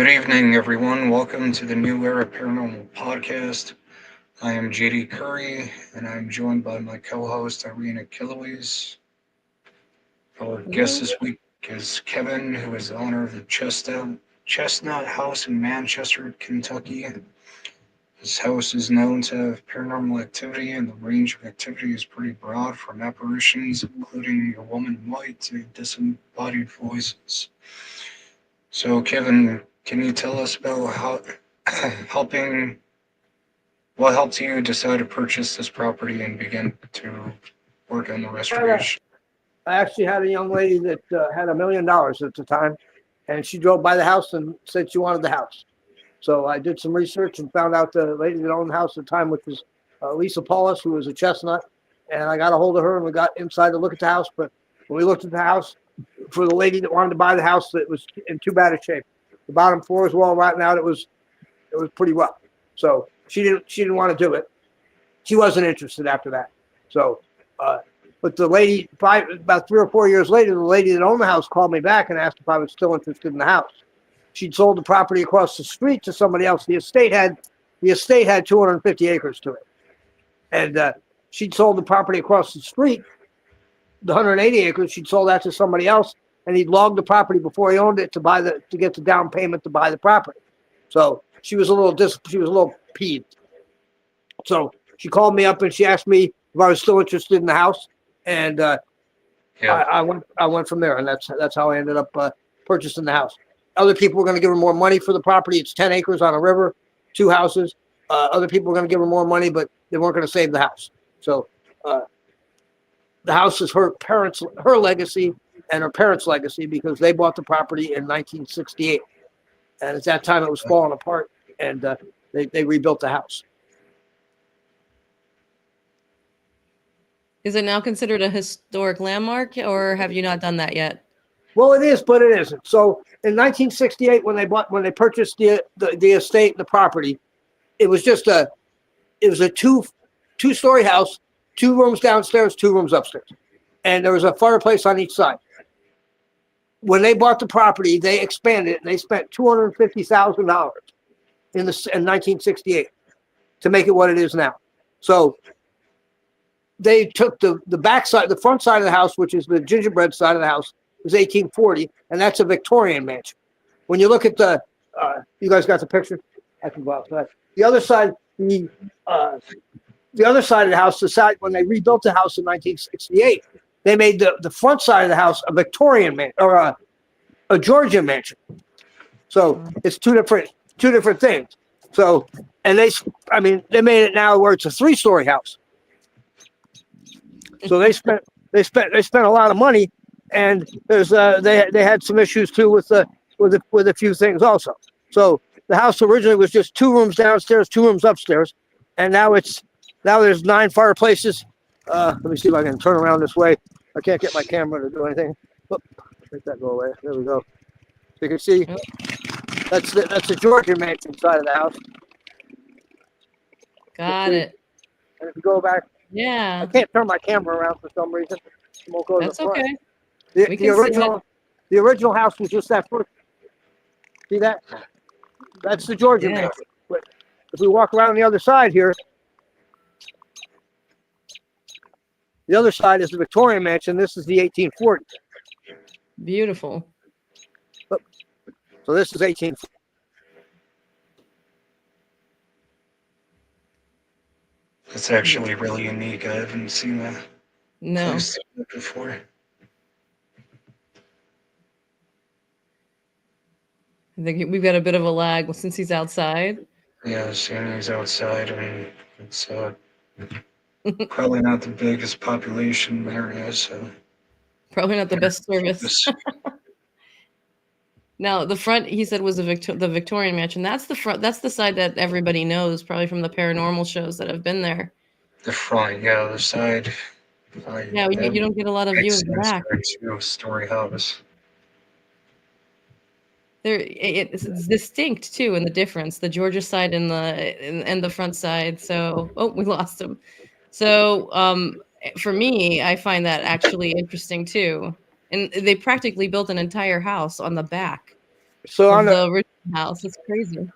Good evening, everyone. Welcome to the new Era Paranormal Podcast. I am JD Curry, and I'm joined by my co-host Irina Killoways. Our guest this week is Kevin, who is the owner of the Chestnut House in Manchester, Kentucky. This house is known to have paranormal activity, and the range of activity is pretty broad, from apparitions, including a woman in white, to disembodied voices. So, Kevin, can you tell us about how helping what helped you decide to purchase this property and begin to work on the restoration? I actually had a young lady that had $1 million at the time, and she drove by the house and said she wanted the house. So I did some research and found out the lady that owned the house at the time, which was Lisa Paulus, who was a Chestnut. And I got a hold of her and we got inside to look at the house. But when we looked at the house, for the lady that wanted to buy the house, it was in too bad a shape. The bottom floors were all rotten out. It was pretty rough. So she didn't want to do it. She wasn't interested after that. So, but the lady, about 3 or 4 years later, the lady that owned the house called me back and asked if I was still interested in the house. She'd sold the property across the street to somebody else. The estate had 250 acres to it, and she'd sold the property across the street, the 180 acres. She'd sold that to somebody else, and he'd logged the property before he owned it to get the down payment to buy the property. So she was a little peeved. So she called me up and she asked me if I was still interested in the house, and I went from there, and that's how I ended up purchasing the house. Other people were going to give her more money for the property. It's 10 acres on a river, 2 houses. Other people were going to give her more money, but they weren't going to save the house. So the house is her legacy and her parents' legacy, because they bought the property in 1968. And at that time, it was falling apart, and they rebuilt the house. Is it now considered a historic landmark, or have you not done that yet? Well, it is, but it isn't. So in 1968, when they purchased the estate and the property, it was a 2-story house, 2 rooms downstairs, 2 rooms upstairs, and there was a fireplace on each side. When they bought the property, they expanded it, and they spent $250,000 in 1968 to make it what it is now. So they took the backside, the front side of the house, which is the gingerbread side of the house, was 1840, and that's a Victorian mansion. When you look at you guys got the picture? I can go outside. The other side, the other side of the house, the side when they rebuilt the house in 1968, they made the front side of the house a Victorian mansion, or a Georgian mansion. So it's two different things. So, and they made it now where it's a 3-story house. So they spent a lot of money. And there's they had some issues too with a few things also. So the house originally was just 2 rooms downstairs, 2 rooms upstairs, and now there's 9 fireplaces. Let me see if I can turn around this way. I can't get my camera to do anything. Oop, make that go away. There we go. So you can see that's the Georgian mansion side of the house. Got it. And if you go back, yeah, I can't turn my camera around for some reason. It won't go to that's the front. okay. The original house was just that first. See that? That's the Georgian mansion. But if we walk around the other side here, the other side is the Victorian mansion. This is the 1840. Beautiful. So this is 1840. It's actually really unique. I haven't seen that place before. I think we've got a bit of a lag since he's outside. Yeah, seeing he's outside, and it's probably not the biggest population area, so probably not the best service. Now, the front, he said, was the Victorian mansion. That's the front. That's the side that everybody knows, probably from the paranormal shows that have been there. The front, yeah, the side. Yeah, you don't get a lot of view of the back. It's a 2-story house. It's distinct too in the difference, the Georgia side and the front side. So we lost him. So for me, I find that actually interesting too. And they practically built an entire house on the back. So on of the the original house. It's crazy.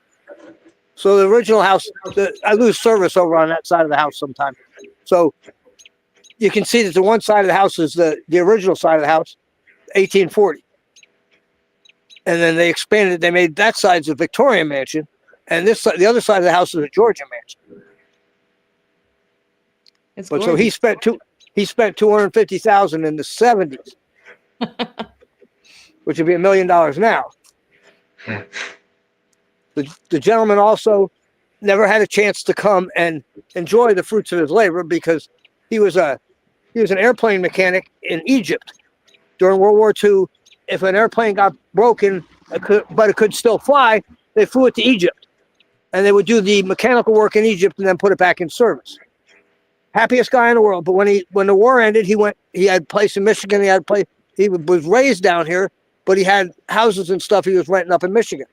so the original house, I lose service over on that side of the house sometimes. So you can see that the one side of the house is the original side of the house, 1840. And then they expanded. They made that side a Victorian mansion, and the other side of the house is a Georgian mansion. It's But gorgeous. so he spent $250,000 in the 70s, which would be $1 million now. Hmm. The gentleman also never had a chance to come and enjoy the fruits of his labor because he was an airplane mechanic in Egypt during World War II. If an airplane got broken, but it could still fly, they flew it to Egypt, and they would do the mechanical work in Egypt and then put it back in service. Happiest guy in the world. But when the war ended, he had a place in Michigan. He was raised down here, but he had houses and stuff he was renting up in Michigan,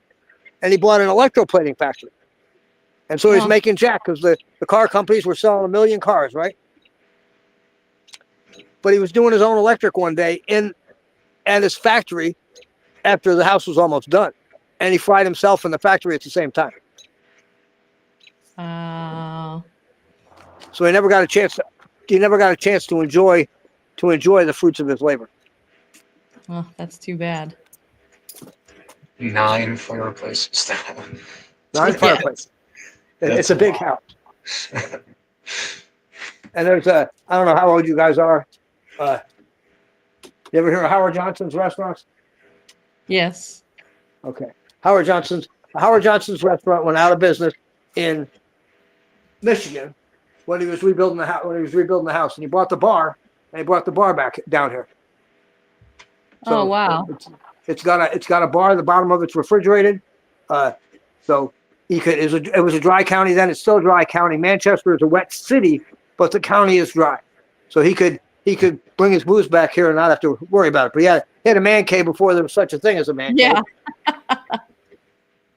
and he bought an electroplating factory. And so he's making jack because the car companies were selling 1 million cars, right? But he was doing his own electric one day at his factory after the house was almost done, and he fried himself in the factory at the same time. So he never got a chance to enjoy the fruits of his labor. Oh, that's too bad. 9 fireplaces. Nine fireplaces. It's a big house. And there's I don't know how old you guys are. You ever hear of Howard Johnson's restaurants? Yes. Okay. Howard Johnson's restaurant went out of business in Michigan when he was rebuilding the house, and he bought the bar, and he brought the bar back down here. So oh wow. It's got a bar. The bottom of it's refrigerated. So it was a dry county then. It's still a dry county. Manchester is a wet city, but the county is dry. So he could bring his booze back here and not have to worry about it. But he had a man cave before there was such a thing as a man cave. Yeah.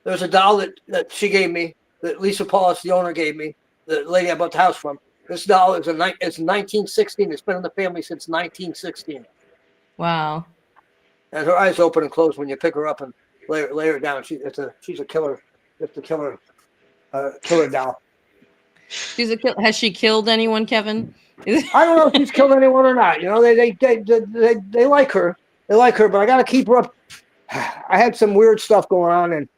There's a doll that she gave me, that Lisa Paulus, the owner, gave me, the lady I bought the house from. This doll is it's 1916. It's been in the family since 1916. Wow. And her eyes open and close when you pick her up and lay her down. She's a killer. It's a killer doll. Has she killed anyone, Kevin? I don't know if she's killed anyone or not. You know, they like her. They like her, but I got to keep her up. I had some weird stuff going on, and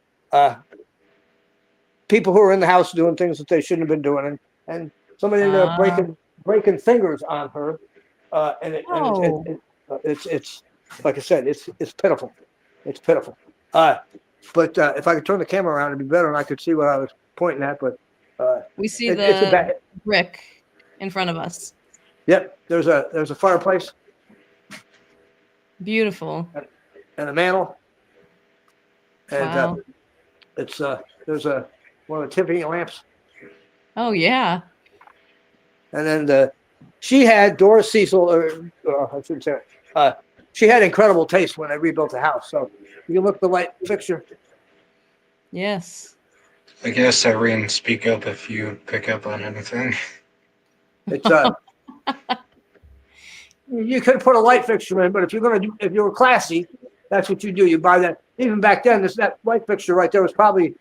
people who were in the house doing things that they shouldn't have been doing, and somebody ended up breaking fingers on her, and it's like I said, it's pitiful. It's pitiful. But if I could turn the camera around, it'd be better, and I could see what I was pointing at. But we see the brick in front of us. Yep, there's a fireplace. Beautiful. And a mantle. And wow. There's one of the Tiffany lamps. Oh yeah. And then she had Doris Cecil, I shouldn't say it. She had incredible taste when I rebuilt the house. So you can look at the light fixture. Yes. I guess, Irene, speak up if you pick up on anything. It's you could put a light fixture in, but if you were classy, that's what you do. You buy that. Even back then, that light fixture right there was probably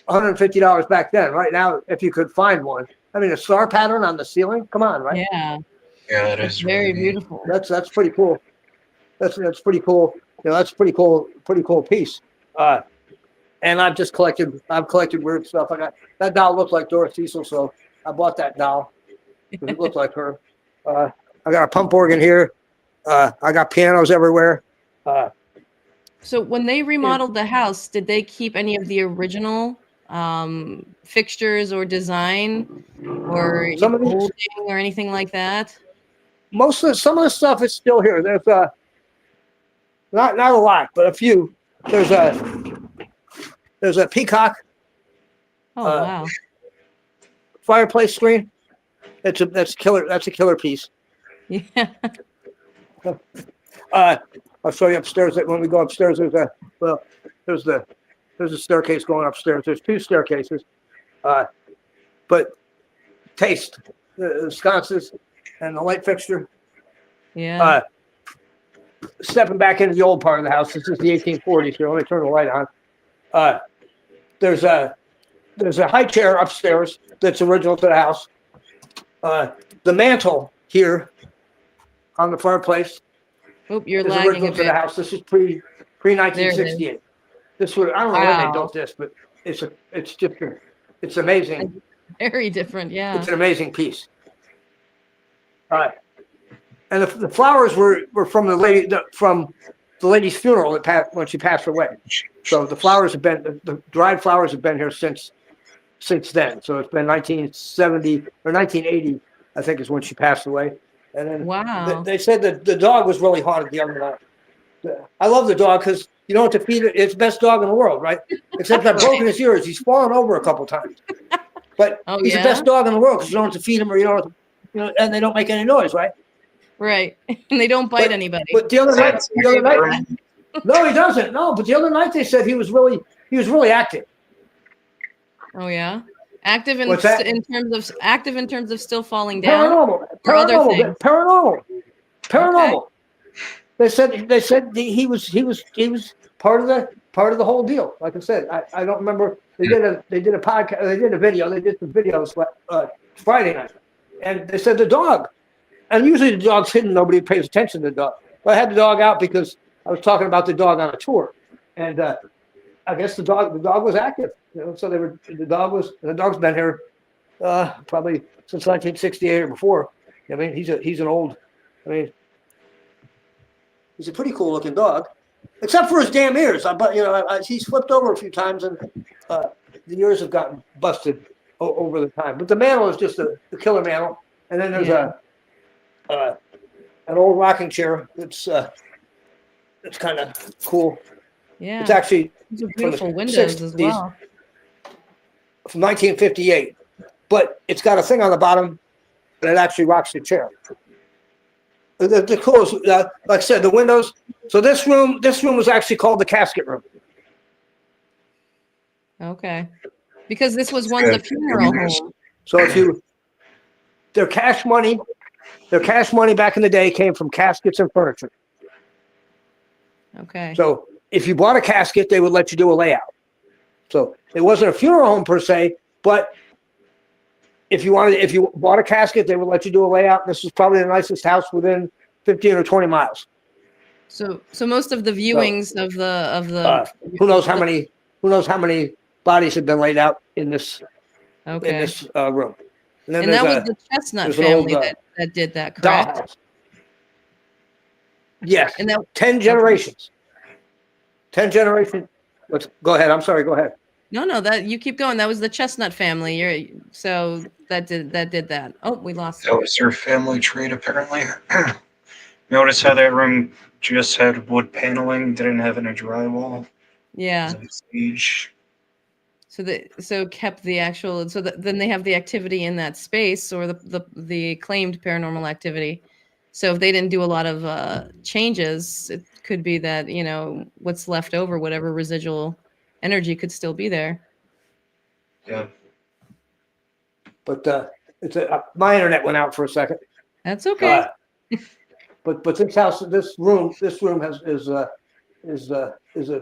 $150 back then. Right now, if you could find one, I mean, a star pattern on the ceiling. Come on, right? Yeah. Yeah, it is very really beautiful. That's pretty cool. That's pretty cool. You know, that's pretty cool piece. And I've collected weird stuff. I got that doll looked like Doris Cecil, so I bought that doll. It looked like her. I got a pump organ here. I got pianos everywhere. So when they remodeled the house, did they keep any of the original fixtures or design or molding or anything like that? Some of the stuff is still here. There's not a lot, but a few. There's a peacock. Oh wow! Fireplace screen. That's a killer piece. Yeah. I'll show you upstairs. When we go upstairs, there's a staircase going upstairs. There's 2 staircases, but taste, the sconces and the light fixture. Yeah. stepping back into the old part of the house. This is the 1840s here. Let me turn the light on. There's a high chair upstairs that's original to the house. The mantle here on the fireplace Oop, you're is lagging original a to the bit. house. This is pre 1968. This would I don't know when they built this, but it's amazing. Very different, yeah. It's an amazing piece. All right. And the flowers were from the lady's funeral when she passed away. So the flowers have been the dried flowers have been here since then. So it's been 1970 or 1980, I think, is when she passed away. And then Wow. they said that the dog was really haunted the other night. I love the dog because you don't have to feed it. It's the best dog in the world, right? Except I've broken his ears. He's fallen over a couple times. But he's the best dog in the world because you don't have to feed him or and they don't make any noise, right? Right. And they don't bite anybody. But the other night, no, he doesn't. No, but the other night they said he was really active. Oh yeah. Active in What's that? in terms of still falling down. Paranormal. Okay. They said he was part of the whole deal. Like I said, I don't remember. They did a podcast. They did a video. They did some videos Friday night, and they said the dog. And usually the dog's hidden. Nobody pays attention to the dog. But I had the dog out because I was talking about the dog on a tour, and I guess the dog was active. So the dog's been here probably since 1968 or before. I mean, he's an old. I mean, he's a pretty cool looking dog, except for his damn ears. But he's flipped over a few times, and the ears have gotten busted over the time. But the mantle is just the killer mantle, and then there's an old rocking chair that's kind of cool. Yeah. It's actually these are beautiful windows 60s, as well. From 1958, but it's got a thing on the bottom that actually rocks the chair. The coolest, like I said, the windows. So this room was actually called the casket room. Okay. Because this was once a funeral home. So their cash money back in the day came from caskets and furniture. Okay. So if you bought a casket, they would let you do a layout. So it wasn't a funeral home per se, but if you bought a casket, they would let you do a layout. This was probably the nicest house within 15 or 20 miles. So most of the viewings of the who knows how many bodies have been laid out in this room. And that was the Chestnut family that did that, correct? Dollhouse. Yes. And that 10 generations. 10 generations. Go ahead. I'm sorry. Go ahead. No, that you keep going. That was the Chestnut family. So that did that. Oh, we lost. That was their family trait, apparently. Notice how that room just had wood paneling, didn't have any drywall. Yeah. Stage. So kept the actual. So then they have the activity in that space, or the claimed paranormal activity. So if they didn't do a lot of changes, it could be that what's left over, whatever residual energy, could still be there. Yeah. But my internet went out for a second. That's okay. But this room is a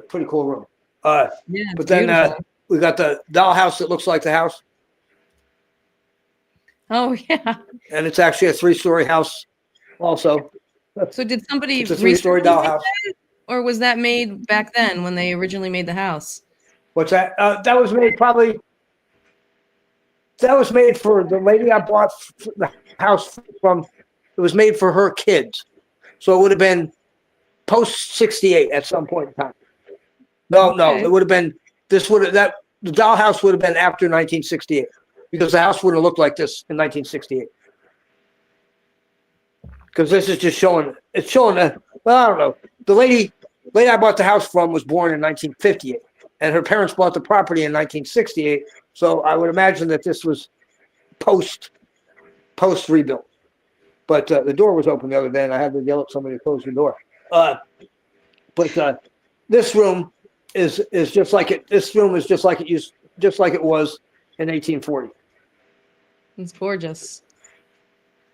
pretty cool room. Yeah. But then we got the dollhouse that looks like the house. Oh yeah. And it's actually a 3-story house, also. So did somebody? It's a 3-story dollhouse. Or was that made back then when they originally made the house? What's that? That was made for the lady I bought the house from. It was made for her kids. So it would have been post 68 at some point in time. No, it would have been, the dollhouse would have been after 1968 because the house wouldn't have looked like this in 1968. Because this is just showing, I don't know. The lady I bought the house from was born in 1958 and her parents bought the property in 1968. So I would imagine that this was post rebuild. But the door was open the other day, and I had to yell at somebody to close the door. But this room is just like it. This room is just like it was in 1840. It's gorgeous.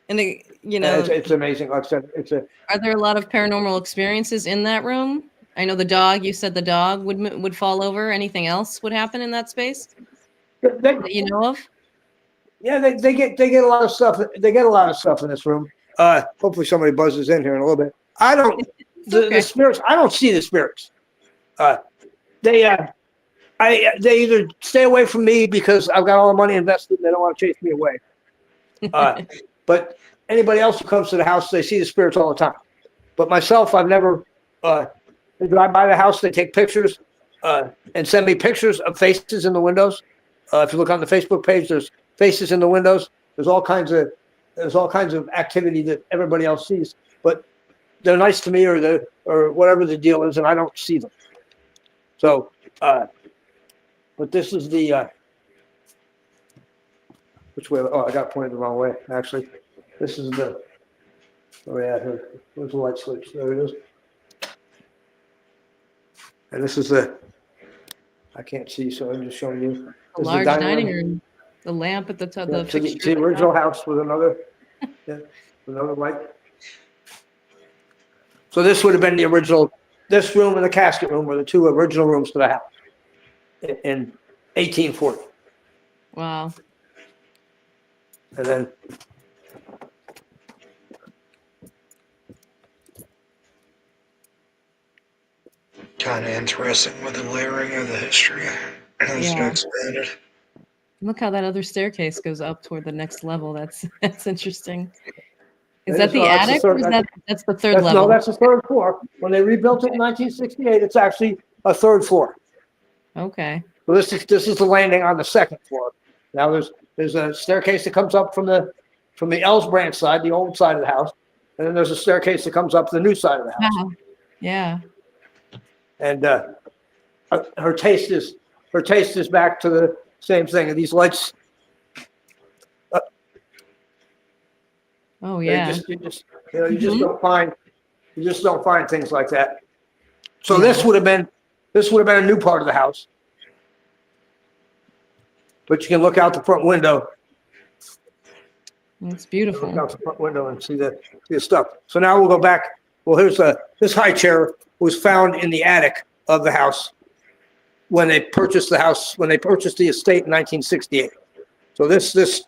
And it's amazing. Like I said, are there a lot of paranormal experiences in that room? I know the dog. You said the dog would fall over. Anything else would happen in that space that you know of? Yeah, they get a lot of stuff. They get a lot of stuff in this room. Hopefully somebody buzzes in here in a little bit. I don't. The spirits. I don't see the spirits. They either stay away from me because I've got all the money invested and they don't want to chase me away. But anybody else who comes to the house, they see the spirits all the time. But myself, I've never. They drive by the house, they take pictures, and send me pictures of faces in the windows. If you look on the Facebook page, there's faces in the windows. There's all kinds of activity that everybody else sees, but they're nice to me or whatever the deal is, and I don't see them. So, but this is the which way? Oh, I got pointed the wrong way. Actually, this is the. Oh yeah, here's the light switch. There it is. And this is I can't see, so I'm just showing you. A large dining room. The lamp at the top. Yeah, the original house with another light. So this would have been the original. This room and the casket room were the two original rooms to the house in 1840. Wow. And then. Kind of interesting with the layering of the history as it expanded. Look how that other staircase goes up toward the next level. That's interesting. Is that the attic? Or that's the third level? No, that's the third floor. When they rebuilt it in 1968, it's actually a third floor. Okay. So this is the landing on the second floor. Now there's a staircase that comes up from the Ells Branch side, the old side of the house, and then there's a staircase that comes up the new side of the house. Wow. Yeah. And her taste is back to the same thing. And these lights. Oh yeah. You just don't find things like that. So this would have been a new part of the house. But you can look out the front window. It's beautiful. Look out the front window and see the stuff. So now we'll go back. Well, here's this high chair was found in the attic of the house when they purchased the house, when they purchased the estate in 1968. So this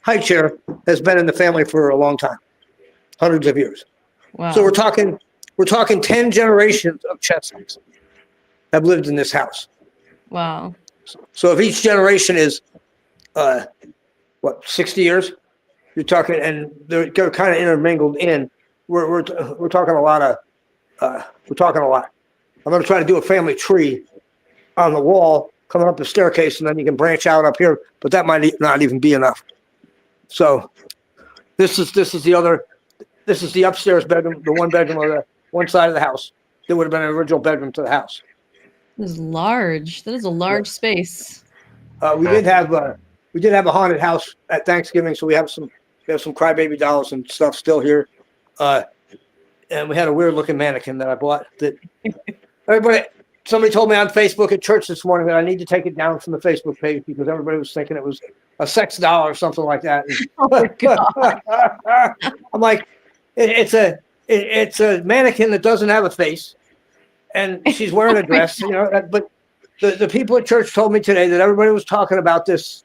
high chair has been in the family for a long time, hundreds of years. Wow. So we're talking 10 generations of Chestnuts have lived in this house. Wow. So if each generation is 60 years, you're talking, and they're kind of intermingled in. We're talking a lot. I'm going to try to do a family tree on the wall coming up the staircase, and then you can branch out up here. But that might not even be enough. So this is the upstairs bedroom, the one bedroom on the one side of the house. That would have been an original bedroom to the house. This is large. That is a large space. We did have a haunted house at Thanksgiving, so we have some crybaby dolls and stuff still here. And we had a weird looking mannequin that I bought that somebody told me on Facebook at church this morning that I need to take it down from the Facebook page because everybody was thinking it was a sex doll or something like that. Oh my God. I'm like, it's a mannequin that doesn't have a face and she's wearing a dress, but the people at church told me today that everybody was talking about this.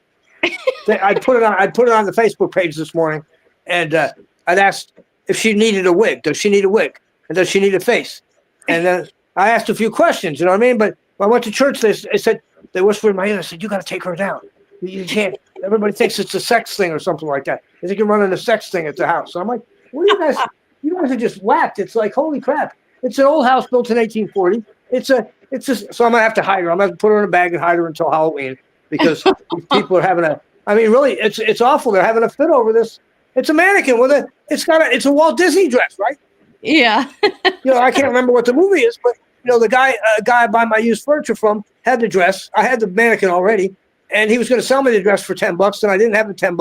I put it on the Facebook page this morning and I'd asked if she needed a wig. Does she need a wig? And does she need a face? And then I asked a few questions, you know what I mean? But when I went to church, they said, they whispered in my ear, I said, you got to take her down. You can't. Everybody thinks it's a sex thing or something like that. They think you're running a sex thing at the house. So I'm like, what are you guys? You guys are just whacked. It's like, holy crap. It's an old house built in 1840. So I'm going to have to hide her. I'm going to have to put her in a bag and hide her until Halloween because these people are having really, it's awful. They're having a fit over this. It's a mannequin with it's a Walt Disney dress, right? Yeah. I can't remember what the movie is, but the guy I buy my used furniture from had the dress. I had the mannequin already, and he was going to sell me the dress for $10, and I didn't have the $10.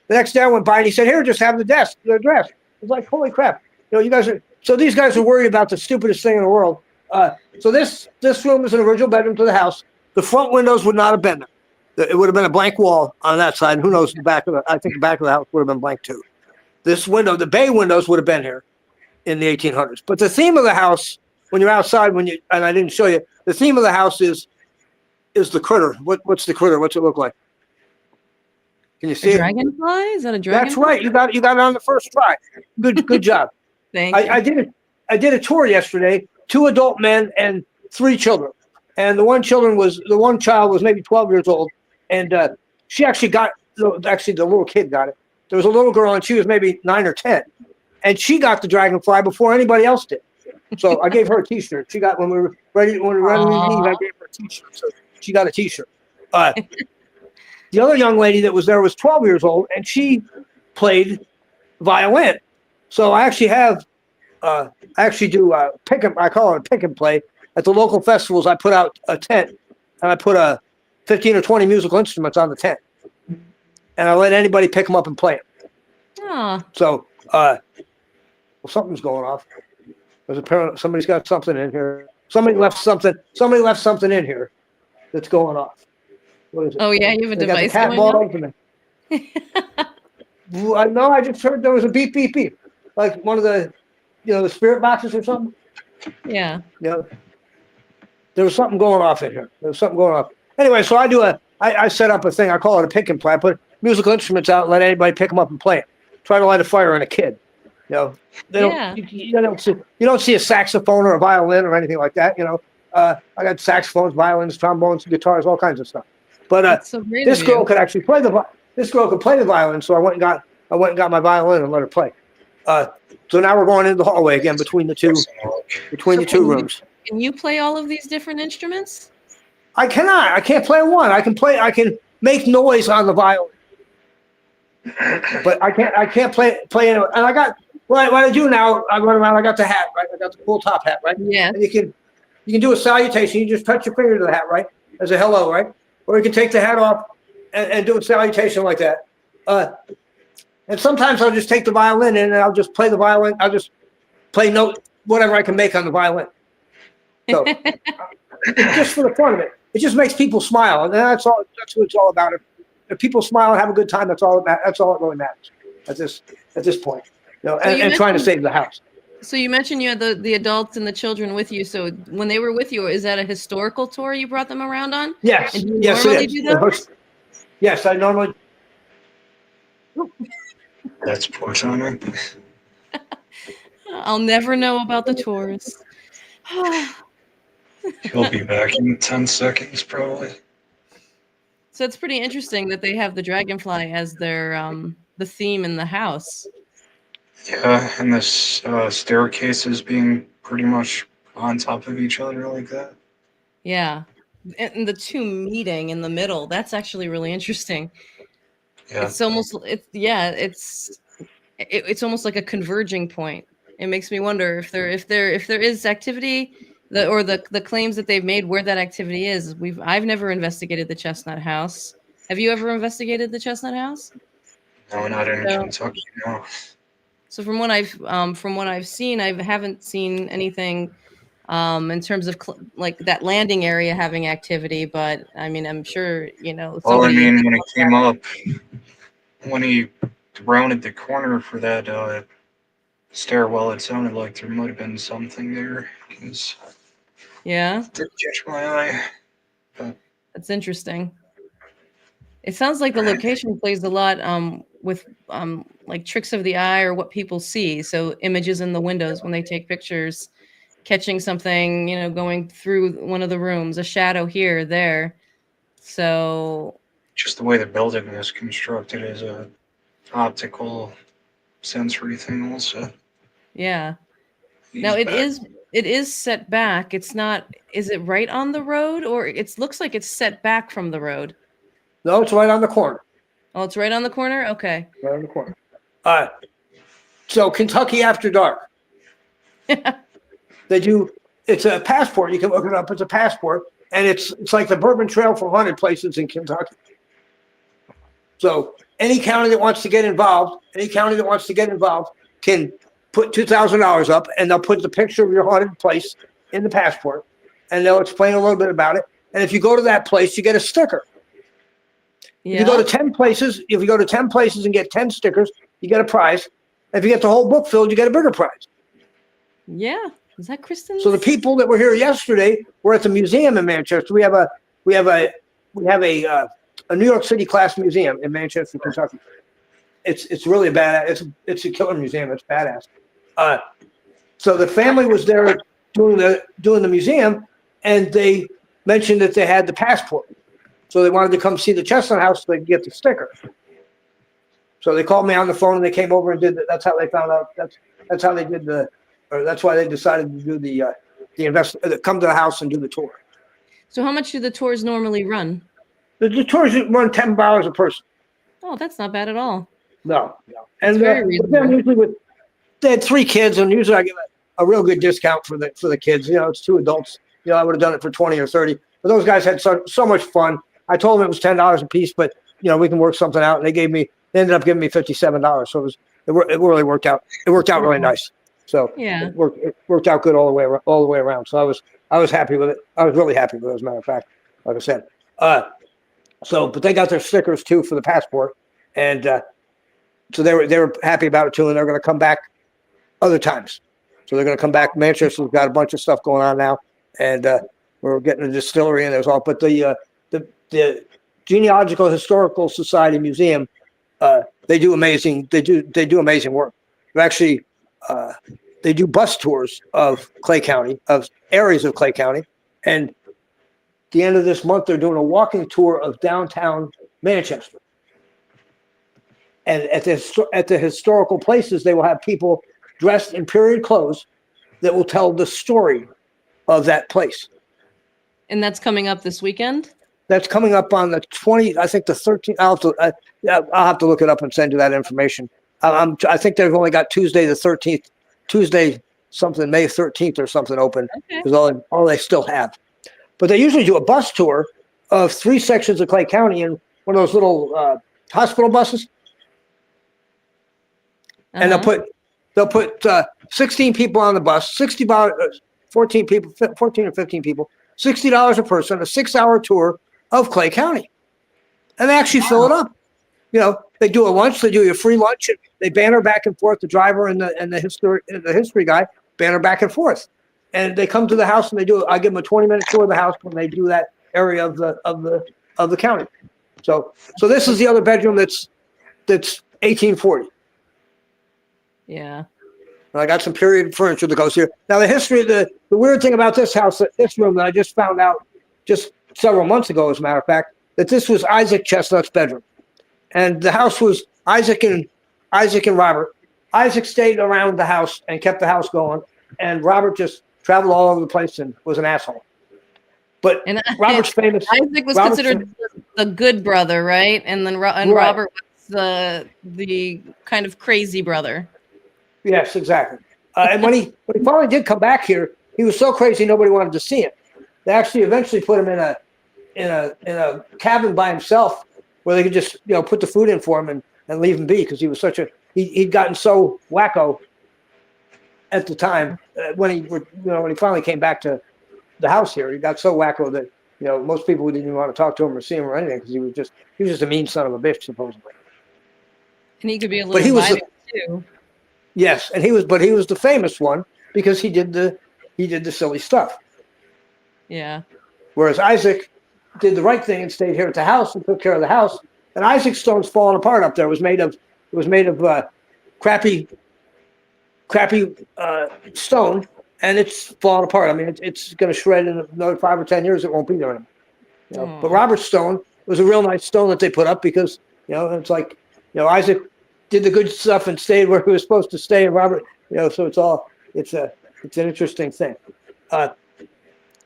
The next day I went by and he said, "Here, just have the dress." It's like, holy crap! You guys are. So these guys are worried about the stupidest thing in the world. So this room is an original bedroom to the house. The front windows would not have been there. It would have been a blank wall on that side. Who knows? I think the back of the house would have been blank too. This window, the bay windows would have been here in the 1800s. But the theme of the house, when you're outside, and I didn't show you, the theme of the house is the critter. What's the critter? What's it look like? Can you see it? Dragonfly? Is that a dragonfly? That's right. You got it on the first try. Good job. Thank you. I did a tour yesterday. 2 adult men and 3 children. And the one child was maybe 12 years old, and she actually the little kid got it. There was a little girl, and she was maybe 9 or 10, and she got the dragonfly before anybody else did. So I gave her a T-shirt. She got when we were ready to leave. I gave her a T-shirt, so she got a T-shirt. The other young lady that was there was 12 years old, and she played violin. So I actually do pick and I call it a pick and play. At the local festivals, I put out a tent, and I put 15 or 20 musical instruments on the tent, and I let anybody pick them up and play them. Oh. So, something's going off. There's apparently somebody's got something in here. Somebody left something in here that's going off. What is it? Oh yeah, you have a device got the cat going on? No, I just heard there was a beep, beep, beep, like one of the, the spirit boxes or something. Yeah. Yeah. There was something going off in here. Anyway, so I set up a thing. I call it a pick and play. I put musical instruments out and let anybody pick them up and play it. Try to light a fire in a kid. You don't see a saxophone or a violin or anything like that. I got saxophones, violins, trombones, guitars, all kinds of stuff. But this girl could actually play the violin. So I went and got my violin and let her play. So now we're going into the hallway again between the two rooms. Can you play all of these different instruments? I cannot. I can't play one. I can make noise on the violin, but I can't play. And I got what I do now. I run around. I got the hat, right? I got the full top hat, right? Yeah. And you can do a salutation. You just touch your finger to the hat, right? As a hello, right? Or you can take the hat off and do a salutation like that. And sometimes I'll just take the violin and I'll just play the violin. I'll just play whatever I can make on the violin. So just for the fun of it, it just makes people smile, and that's all. That's what it's all about. If people smile and have a good time, that's all that really matters at this point. And trying to save the house. So you mentioned you had the adults and the children with you. So when they were with you, is that a historical tour you brought them around on? Yes. And yes, normally it is. do those? Yes, I normally. That's poor timing. I'll never know about the tours. He'll be back in 10 seconds, probably. So it's pretty interesting that they have the dragonfly as their the theme in the house. Yeah, and this staircases being pretty much on top of each other like that. Yeah, and the two meeting in the middle. That's actually really interesting. Yeah. It's almost it's almost like a converging point. It makes me wonder if there is activity. The claims that they've made where that activity is. I've never investigated the Chestnut House. Have you ever investigated the Chestnut House? No, not in Kentucky. No. So from what I've seen, I haven't seen anything in terms of like that landing area having activity. But I mean, I'm sure Well, I mean, when it came up, when he rounded the corner for that stairwell, it sounded like there might have been something there. Yeah. Did catch my eye. But That's interesting. It sounds like the location plays a lot with like tricks of the eye or what people see. So images in the windows when they take pictures, catching something, going through one of the rooms, a shadow here, there. So just the way the building is constructed is a optical sensory thing also. Yeah. Now it is set back. It's not. Is it right on the road, or it looks like it's set back from the road? No, it's right on the corner. Oh, it's right on the corner. Okay. Right on the corner. So Kentucky After Dark. They do. It's a passport. You can look it up. It's a passport, and it's like the Bourbon Trail for haunted places in Kentucky. So any county that wants to get involved can put $2,000 up, and they'll put the picture of your haunted place in the passport, and they'll explain a little bit about it. And if you go to that place, you get a sticker. If you go to 10 places, and get 10 stickers, you get a prize. If you get the whole book filled, you get a bigger prize. Yeah. Is that Kristen? So the people that were here yesterday were at the museum in Manchester. We have a New York City class museum in Manchester, Kentucky. It's really badass. It's a killer museum. It's badass. So the family was there doing the museum, and they mentioned that they had the passport. So they wanted to come see the Chestnut House so they could get the sticker. So they called me on the phone and they came over and did that. That's how they found out. That's how they did that's why they decided to do come to the house and do the tour. So how much do the tours normally run? The tours run $10 a person. Oh, that's not bad at all. No. And very reasonable. usually they had 3 kids, and usually I give a real good discount for the kids. It's 2 adults. I would have done it for 20 or 30. But those guys had so much fun. I told them it was $10 a piece, but we can work something out. And they ended up giving me $57. So it really worked out. It worked out really nice. So yeah, it worked out good all the way around. So I was happy with it. I was really happy with it, as a matter of fact. Like I said, but they got their stickers too for the passport, and so they were happy about it too. And they're going to come back other times. So they're going to come back. Manchester's got a bunch of stuff going on now, and we're getting a distillery and there's all. But the Genealogical Historical Society Museum, they do amazing work. They're actually they do bus tours of Clay County, of areas of Clay County, and at the end of this month they're doing a walking tour of downtown Manchester. And at the historical places, they will have people dressed in period clothes that will tell the story of that place. And that's coming up this weekend? That's coming up on the 20th, I think the 13th. I'll have to look it up and send you that information. I think they've only got Tuesday the 13th, May 13th or something open. Okay. Is all they still have. But they usually do a bus tour of 3 sections of Clay County in one of those little hospital buses. And they'll put 16 people on the bus, 14 or 15 people, $60 a person, a 6-hour tour of Clay County. And they actually fill it up. They do a lunch, they do a free lunch, and they banter back and forth, the driver and the history guy banter back and forth. And they come to the house and I give them a 20-minute tour of the house when they do that area of the county. So this is the other bedroom that's 1840. Yeah. And I got some period furniture that goes here. Now the history, the weird thing about this house, this room that I just found out just several months ago, as a matter of fact, that this was Isaac Chestnut's bedroom. And the house was Isaac and Robert. Isaac stayed around the house and kept the house going, and Robert just traveled all over the place and was an asshole. But Robert's famous. Isaac was considered the good brother, right? And then right. Robert was the kind of crazy brother. Yes, exactly. And when he finally did come back here, he was so crazy nobody wanted to see him. They actually eventually put him in a cabin by himself where they could just put the food in for him and leave him be, because he was he'd gotten so wacko at the time when he finally came back to the house here. He got so wacko that most people didn't even want to talk to him or see him or anything, because he was just a mean son of a bitch, supposedly. And he could be a little violent too. Yes, and he was the famous one because he did the silly stuff. Yeah. Whereas Isaac did the right thing and stayed here at the house and took care of the house. And Isaac's stone's falling apart up there. It was made of crappy stone, and it's falling apart. I mean, it's going to shred in another 5 or 10 years. It won't be there anymore. But Robert's stone was a real nice stone that they put up because it's like Isaac did the good stuff and stayed where he was supposed to stay, and Robert, so it's an interesting thing.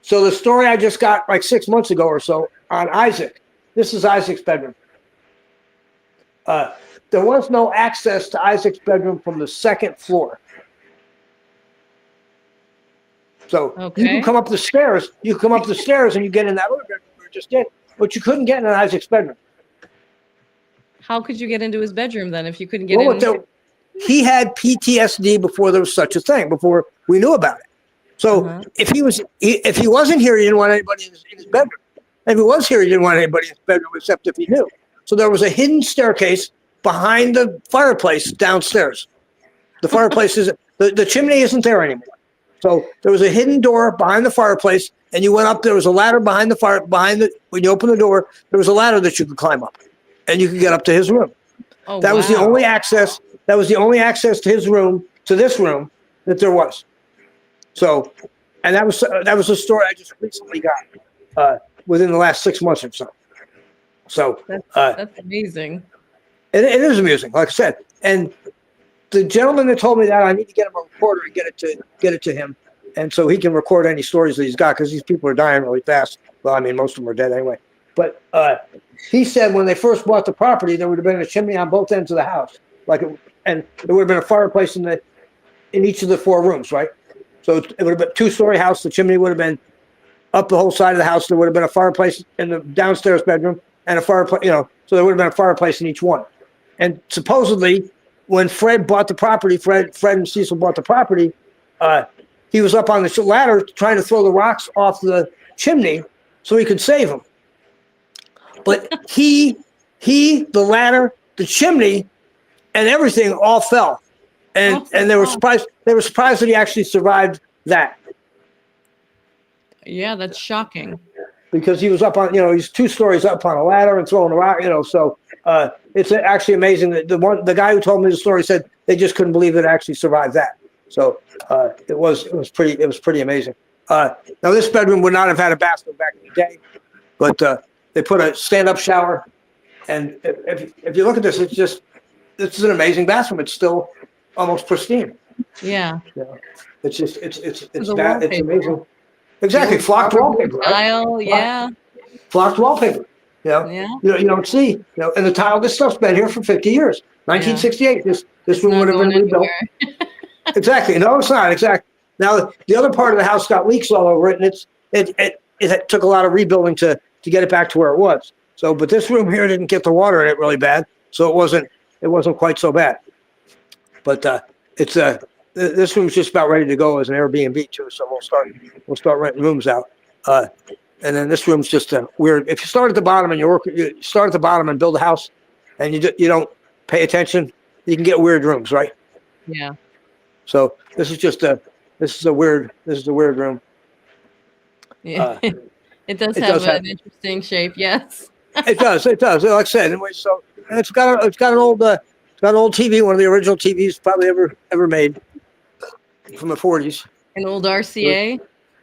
So the story I just got like 6 months ago or so on Isaac. This is Isaac's bedroom. There was no access to Isaac's bedroom from the 2nd floor. So you can come up the stairs. You come up the stairs and you get in that other bedroom we just did, but you couldn't get in Isaac's bedroom. How could you get into his bedroom then if you couldn't get in? He had PTSD before there was such a thing, before we knew about it. So if he wasn't here, he didn't want anybody in his bedroom. If he was here, he didn't want anybody in his bedroom except if he knew. So there was a hidden staircase behind the fireplace downstairs. The fireplace is the chimney isn't there anymore. So there was a hidden door behind the fireplace, and you went up. There was a ladder behind when you open the door, there was a ladder that you could climb up, and you could get up to his room. Oh, That was the only access. That was the only access to his room, to this room, that there was. So, and that was a story I just recently got within the last 6 months or so. So that's amazing. It is amusing, like I said. And the gentleman that told me that, I need to get him a recorder and get it to him, and so he can record any stories that he's got, because these people are dying really fast. Well, I mean, most of them are dead anyway. But he said when they first bought the property, there would have been a chimney on both ends of the house, and there would have been a fireplace in each of the 4 rooms, right? So it would have been a 2-story house. The chimney would have been up the whole side of the house. There would have been a fireplace in the downstairs bedroom and a fireplace, so there would have been a fireplace in each one. And supposedly, when Fred bought the property, Fred and Cecil bought the property, he was up on the ladder trying to throw the rocks off the chimney so he could save them. But the ladder, the chimney, and everything all fell. And they were surprised. They were surprised that he actually survived that. Yeah, that's shocking. Because he was up on, he's 2 stories up on a ladder and throwing a rock, so it's actually amazing that the guy who told me the story said they just couldn't believe it actually survived that. So it was pretty amazing. Now this bedroom would not have had a bathroom back in the day, but they put a stand-up shower, and if you look at this, this is an amazing bathroom. It's still almost pristine. Yeah. It's just it's amazing. Exactly, flocked wallpaper. Style, yeah. Flocked wallpaper. Yeah. You don't see, and the tile. This stuff's been here for 50 years. 1968. This room would have been rebuilt. Exactly. No, it's not. Exactly. Now the other part of the house got leaks all over it, and it took a lot of rebuilding to get it back to where it was. So, but this room here didn't get the water in it really bad, so it wasn't quite so bad. But this room's just about ready to go as an Airbnb too. So we'll start renting rooms out. And then this room's just weird. If you start at the bottom and you start at the bottom and build a house, and you don't pay attention, you can get weird rooms, right? Yeah. So this is a weird room. Yeah. It does have an interesting shape. Yes. It does. Like I said, anyway. So it's got an old TV, one of the original TVs probably ever made from the 40s. An old RCA.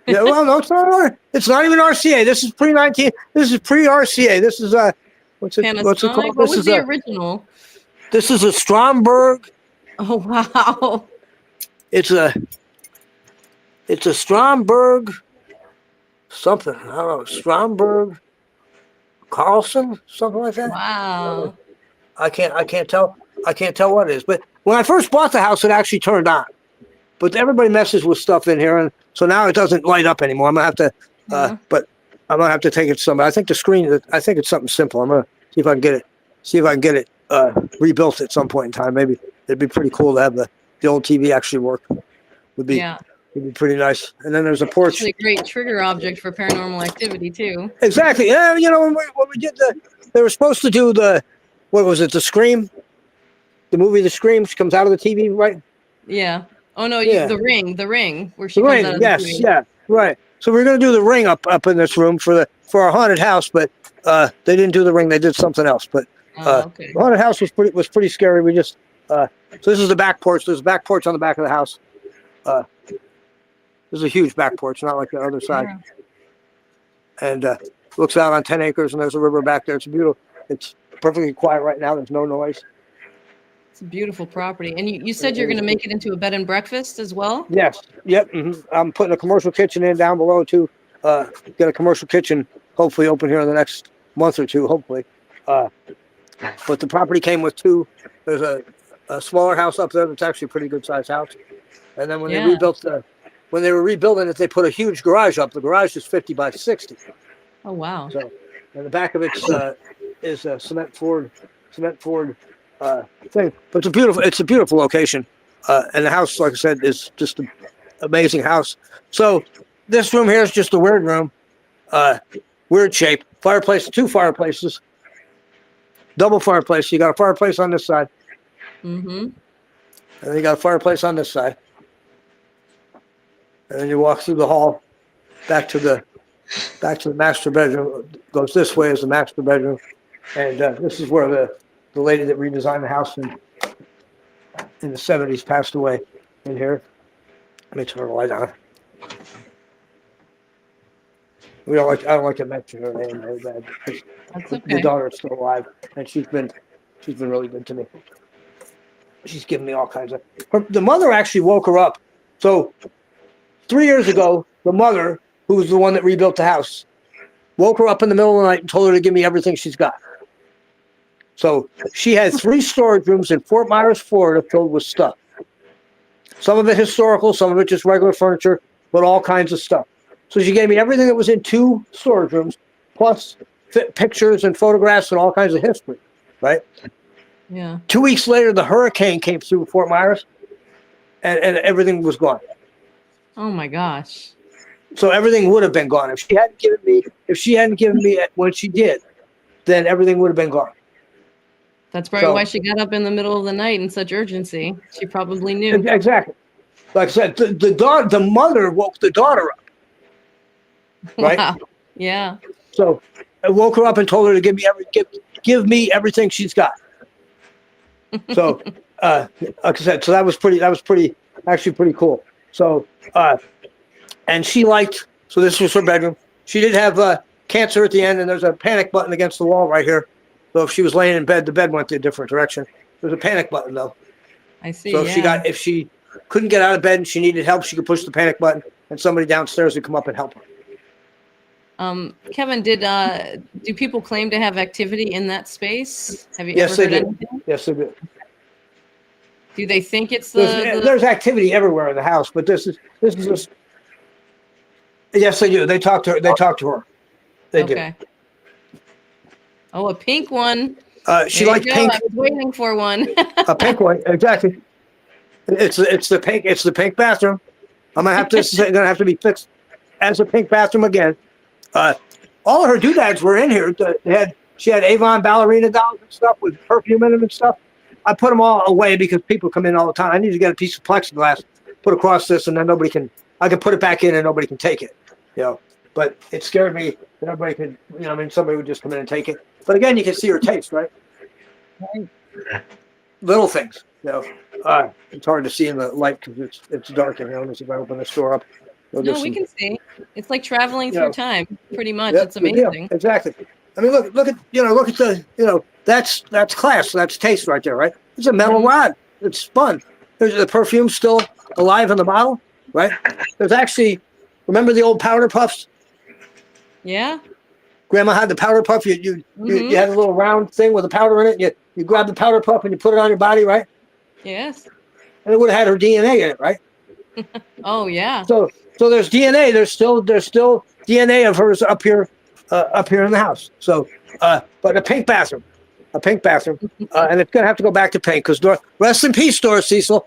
Yeah, well, no, it's not even RCA. This is pre-19. This is pre-RCA. This is what's it called? What was the original? This is a Stromberg. Oh wow! It's a Stromberg something. I don't know, Stromberg Carlson, something like that. Wow. I can't tell what it is. But when I first bought the house, it actually turned on. But everybody messes with stuff in here, and so now it doesn't light up anymore. I'm gonna have to, but I'm gonna have to take it to somebody. I think the screen. I think it's something simple. I'm gonna see if I can get it rebuilt at some point in time. Maybe it'd be pretty cool to have the old TV actually work. Would be pretty nice. And then there's a porch. It's a great trigger object for paranormal activity too. Exactly. Yeah. When we did they were supposed to do what was it? The Scream. The movie The Scream. She comes out of the TV, right? Yeah. Oh no, The Ring, where she comes out of the yes, TV. Yeah, right. So we're gonna do The Ring up in this room for our haunted house, but they didn't do The Ring. They did something else. But okay. The haunted house was pretty scary. We just so this is the back porch. There's a back porch on the back of the house. There's a huge back porch, not like the other side, and looks out on 10 acres, and there's a river back there. It's beautiful. It's perfectly quiet right now. There's no noise. It's a beautiful property. And you said you're going to make it into a bed and breakfast as well? Yes. Yep. Mm-hmm. I'm putting a commercial kitchen in down below too. Get a commercial kitchen hopefully open here in the next month or two, hopefully. But the property came with 2. There's a smaller house up there that's actually a pretty good sized house. And then when they were rebuilding it, they put a huge garage up. The garage is 50 by 60. Oh wow. So, and the back of it is a cement Ford thing, but it's a beautiful location, and the house, like I said, is just an amazing house. So this room here is just a weird room, weird shape, fireplace, 2 fireplaces, double fireplace. You got a fireplace on this side. Mm-hmm. And then you got a fireplace on this side. And then you walk through the hall back to the master bedroom. Goes this way as the master bedroom. And this is where the lady that redesigned the house in the 70s passed away in here. Let me turn the light on. I don't like to mention her name very bad. That's okay. The daughter is still alive, and she's been really good to me. She's given me all kinds of. The mother actually woke her up. So 3 years ago, the mother, who was the one that rebuilt the house, woke her up in the middle of the night and told her to give me everything she's got. So she had 3 storage rooms in Fort Myers, Florida, filled with stuff. Some of it historical, some of it just regular furniture, but all kinds of stuff. So she gave me everything that was in 2 storage rooms, plus pictures and photographs and all kinds of history, right? Yeah. 2 weeks later, the hurricane came through Fort Myers, and everything was gone. Oh my gosh. So everything would have been gone if she hadn't given me when she did, then everything would have been gone. That's probably why she got up in the middle of the night in such urgency. She probably knew. Exactly. Like I said, the mother woke the daughter up. Right? Wow. Yeah. So I woke her up and told her to give me everything she's got. So like I said, so that was actually pretty cool. So and she liked, so this was her bedroom. She did have cancer at the end, and there's a panic button against the wall right here. So if she was laying in bed, the bed went a different direction. There's a panic button though. I see. So if she couldn't get out of bed and she needed help, she could push the panic button, and somebody downstairs would come up and help her. Kevin, do people claim to have activity in that space? Have you Yes, ever they heard do. anything? Yes, they do. Do they think it's There's activity everywhere in the house, but this is just. Yes, they do. They talk to her. They do. Oh, a pink one. She liked pink. I was waiting for one. A pink one, exactly. It's the pink. It's the pink bathroom. I'm gonna have to. This is gonna have to be fixed as a pink bathroom again. All of her doodads were in here. She had Avon ballerina dolls and stuff with perfume in them and stuff. I put them all away because people come in all the time. I need to get a piece of plexiglass put across this, and then I can put it back in and nobody can take it. But it scared me that everybody could. Somebody would just come in and take it. But again, you can see her taste, right? Little things. It's hard to see in the light because it's dark in here. Let me see if I open this door up. No, we can see. It's like traveling through time, pretty much. It's amazing. Yeah, exactly. I mean, look at the that's class. That's taste right there, right? It's a metal rod. It's fun. There's the perfume still alive in the bottle, right? There's actually, remember the old powder puffs? Yeah. Grandma had the powder puff. You had a little round thing with the powder in it. And you grab the powder puff and you put it on your body, right? Yes. And it would have had her DNA in it, right? Oh yeah. So there's DNA. There's still DNA of hers up here in the house. So, but a pink bathroom, and it's gonna have to go back to pink because rest in peace, Doris Cecil.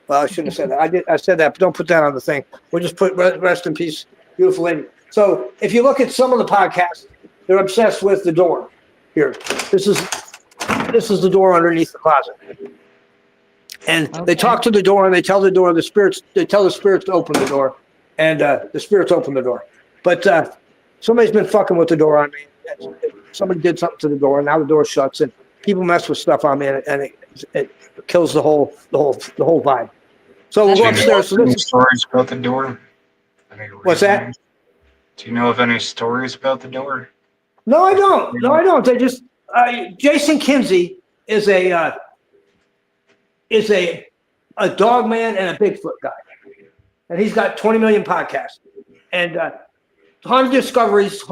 Well, I shouldn't have said that. I said that, but don't put that on the thing. We'll just put rest in peace, beautiful lady. So if you look at some of the podcasts, they're obsessed with the door. Here, this is the door underneath the closet. And they talk to the door and they tell the door, they tell the spirits to open the door. And the spirits open the door. But somebody's been fucking with the door on me. Somebody did something to the door and now the door shuts and people mess with stuff on me and it kills the whole vibe. So we'll go upstairs. So any stories about the door? What's that? Do you know of any stories about the door? No, I don't. They just Jason Kinsey is a dog man and a Bigfoot guy, and he's got 20 million podcasts. And Haunted Discoveries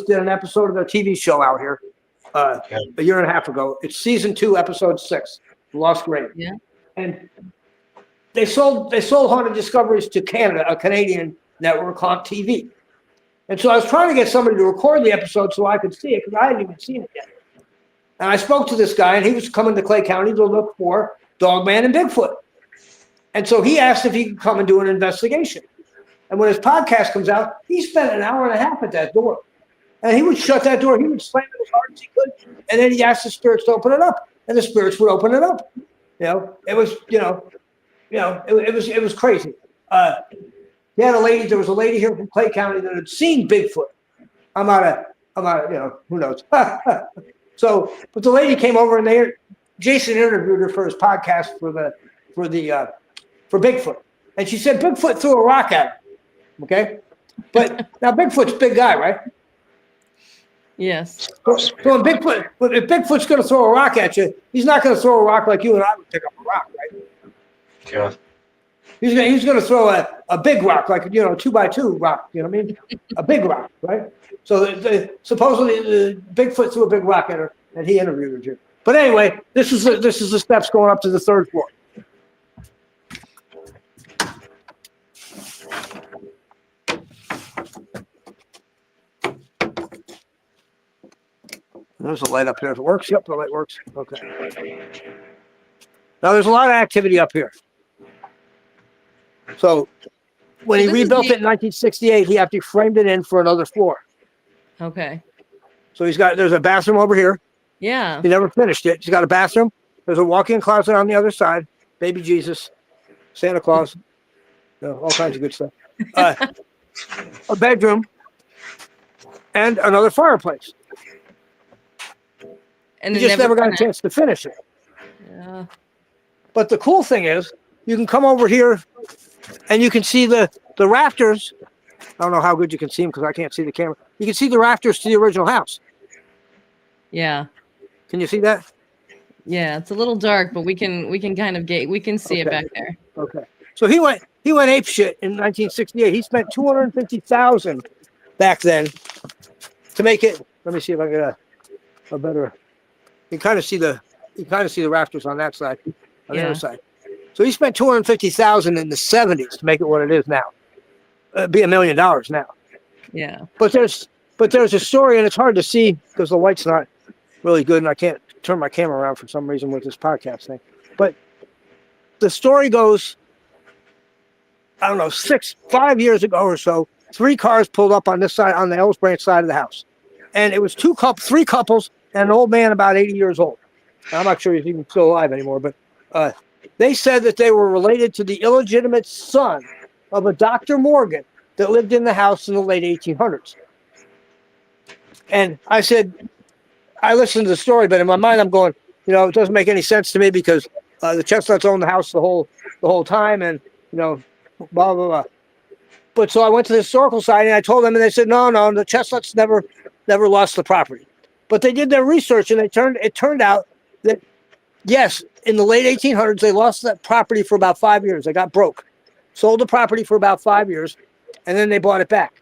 did an episode of their TV show out here a year and a half ago. It's season 2, episode 6, Lost Grave. Yeah. And they sold Haunted Discoveries to Canada, a Canadian network called TV. And so I was trying to get somebody to record the episode so I could see it because I hadn't even seen it yet. And I spoke to this guy, and he was coming to Clay County to look for Dogman and Bigfoot. And so he asked if he could come and do an investigation. And when his podcast comes out, he spent an hour and a half at that door. And he would shut that door. He would slam it as hard as he could. And then he asked the spirits to open it up. And the spirits would open it up. It was, it was crazy. There was a lady here from Clay County that had seen Bigfoot. I'm out of, who knows? So, but the lady came over and Jason interviewed her for his podcast for Bigfoot. And she said Bigfoot threw a rock at him. Okay. But now Bigfoot's a big guy, right? Yes. So if Bigfoot's going to throw a rock at you, he's not going to throw a rock like you and I would pick up a rock, right? Yeah. He's going to throw a big rock, like, 2x2 rock, you know what I mean? A big rock, right? So supposedly Bigfoot threw a big rock at her, and he interviewed her. But anyway, this is the steps going up to the third floor. There's a light up here. If it works, yep, the light works. Okay. Now there's a lot of activity up here. So when he rebuilt it in 1968, he actually framed it in for another floor. Okay. So there's a bathroom over here. Yeah. He never finished it. He's got a bathroom. There's a walk-in closet on the other side. Baby Jesus, Santa Claus, all kinds of good stuff. A bedroom and another fireplace. And he just never got a chance to finish it. Yeah. But the cool thing is, you can come over here and you can see the rafters. I don't know how good you can see them because I can't see the camera. You can see the rafters to the original house. Yeah. Can you see that? Yeah, it's a little dark, but we can kind of we can see it back there. Okay. So he went apeshit in 1968. He spent $250,000 back then to make it. Let me see if I get a better. You kind of see the rafters on that side, on the other side. So he spent $250,000 in the 70s to make it what it is now. It'd be $1 million now. Yeah. But there's a story, and it's hard to see because the light's not really good, and I can't turn my camera around for some reason with this podcast thing. But the story goes, I don't know, 5 years ago or so, 3 cars pulled up on this side, on the Ellis Branch side of the house, and it was 3 couples and an old man about 80 years old. I'm not sure he's even still alive anymore, but they said that they were related to the illegitimate son of a Dr. Morgan that lived in the house in the late 1800s. And I said, I listened to the story, but in my mind I'm going, it doesn't make any sense to me because the Chestnuts owned the house the whole time, and blah blah blah. But so I went to the historical side and I told them, and they said, no, the Chestnuts never lost the property. But they did their research, and it turned out that yes, in the late 1800s they lost that property for about 5 years. They got broke, sold the property for about 5 years, and then they bought it back.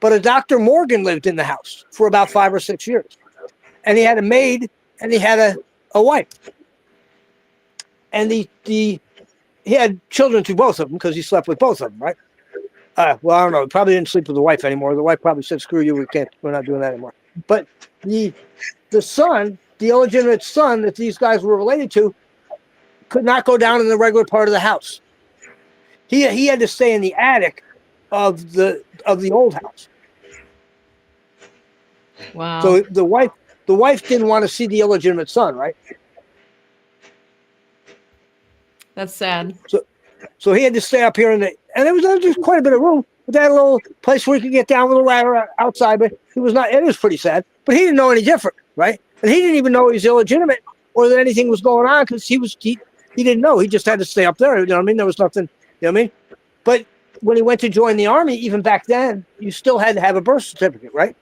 But a Dr. Morgan lived in the house for about 5 or 6 years. And he had a maid, and he had a wife. And he had children to both of them because he slept with both of them, right? Well, I don't know. He probably didn't sleep with the wife anymore. The wife probably said, screw you, we're not doing that anymore. But the son, the illegitimate son that these guys were related to, could not go down in the regular part of the house. He had to stay in the attic of the old house. Wow. So the wife didn't want to see the illegitimate son, right? That's sad. So he had to stay up here and there was just quite a bit of room. But they had a little place where he could get down with a ladder outside, but it was pretty sad. But he didn't know any different, right? And he didn't even know he was illegitimate or that anything was going on because he didn't know. He just had to stay up there. You know what I mean? There was nothing, you know what I mean? But when he went to join the army, even back then, you still had to have a birth certificate, right?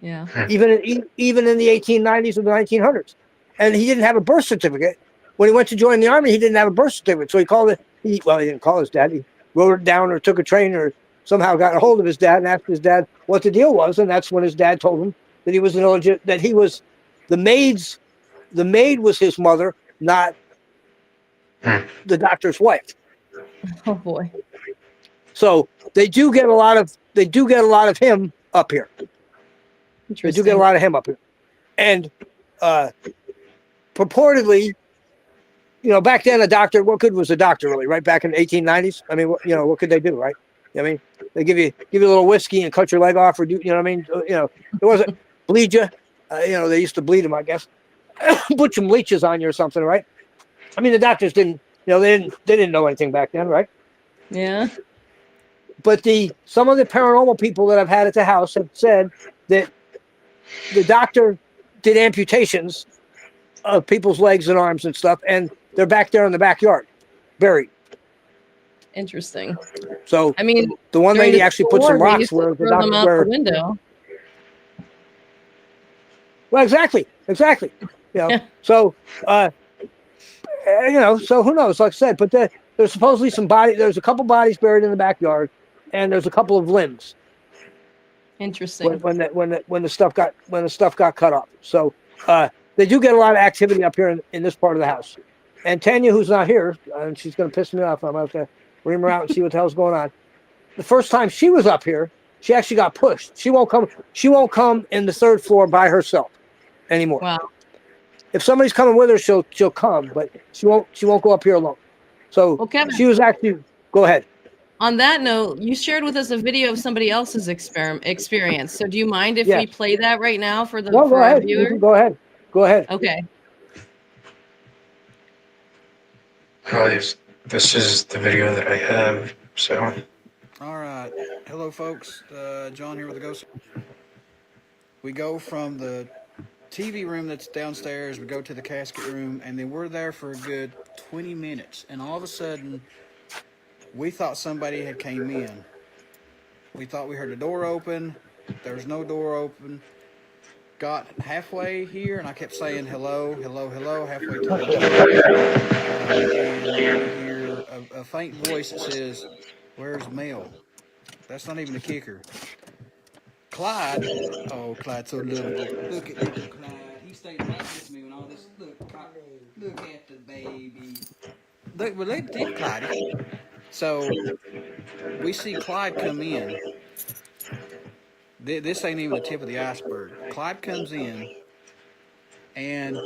Yeah. Even in the 1890s or the 1900s. And he didn't have a birth certificate. When he went to join the army, he didn't have a birth certificate. So he called it, he didn't call his dad. He wrote it down or took a train or somehow got a hold of his dad and asked his dad what the deal was. And that's when his dad told him that he was the maid was his mother, not the doctor's wife. Oh boy. So they do get a lot of him up here. They do get a lot of him up here. And purportedly, back then a doctor, what good was a doctor really, right? Back in the 1890s? I mean, what could they do, right? I mean, they give you a little whiskey and cut your leg off, or do you know what I mean? It wasn't bleed you. They used to bleed them, I guess. Put some leeches on you or something, right? I mean, the doctors didn't. They didn't know anything back then, right? Yeah. But some of the paranormal people that I've had at the house have said that the doctor did amputations of people's legs and arms and stuff, and they're back there in the backyard, buried. Interesting. So I mean, the one lady actually put some rocks where the doctor out the window. Well, exactly. Yeah. So so who knows? Like I said, but there's supposedly there's a couple bodies buried in the backyard, and there's a couple of limbs. Interesting. When the stuff got cut off. So they do get a lot of activity up here in this part of the house. And Tanya, who's not here, and she's going to piss me off. I'm going to have to ream her out and see what the hell's going on. The first time she was up here, she actually got pushed. She won't come in the third floor by herself anymore. Wow. If somebody's coming with her, she'll come, but she won't go up here alone. So Kevin, she was actually. Go ahead. On that note, you shared with us a video of somebody else's experience. So do you mind if we play that right now for our viewer? Go ahead. Okay. This is the video that I have. So. All right. Hello, folks. John here with the Ghost. We go from the TV room that's downstairs. We go to the casket room, and then we're there for a good 20 minutes. And all of a sudden, we thought somebody had came in. We thought we heard a door open. There was no door open. Got halfway here, and I kept saying hello, hello, hello, halfway to the door. And we hear a faint voice that says, "Where's Mel?" That's not even a kicker. Clyde's so lovable. Look at little Clyde. He stayed right with me when all this. Look at the baby. Look at Clyde. So we see Clyde come in. This ain't even the tip of the iceberg. Clyde comes in, and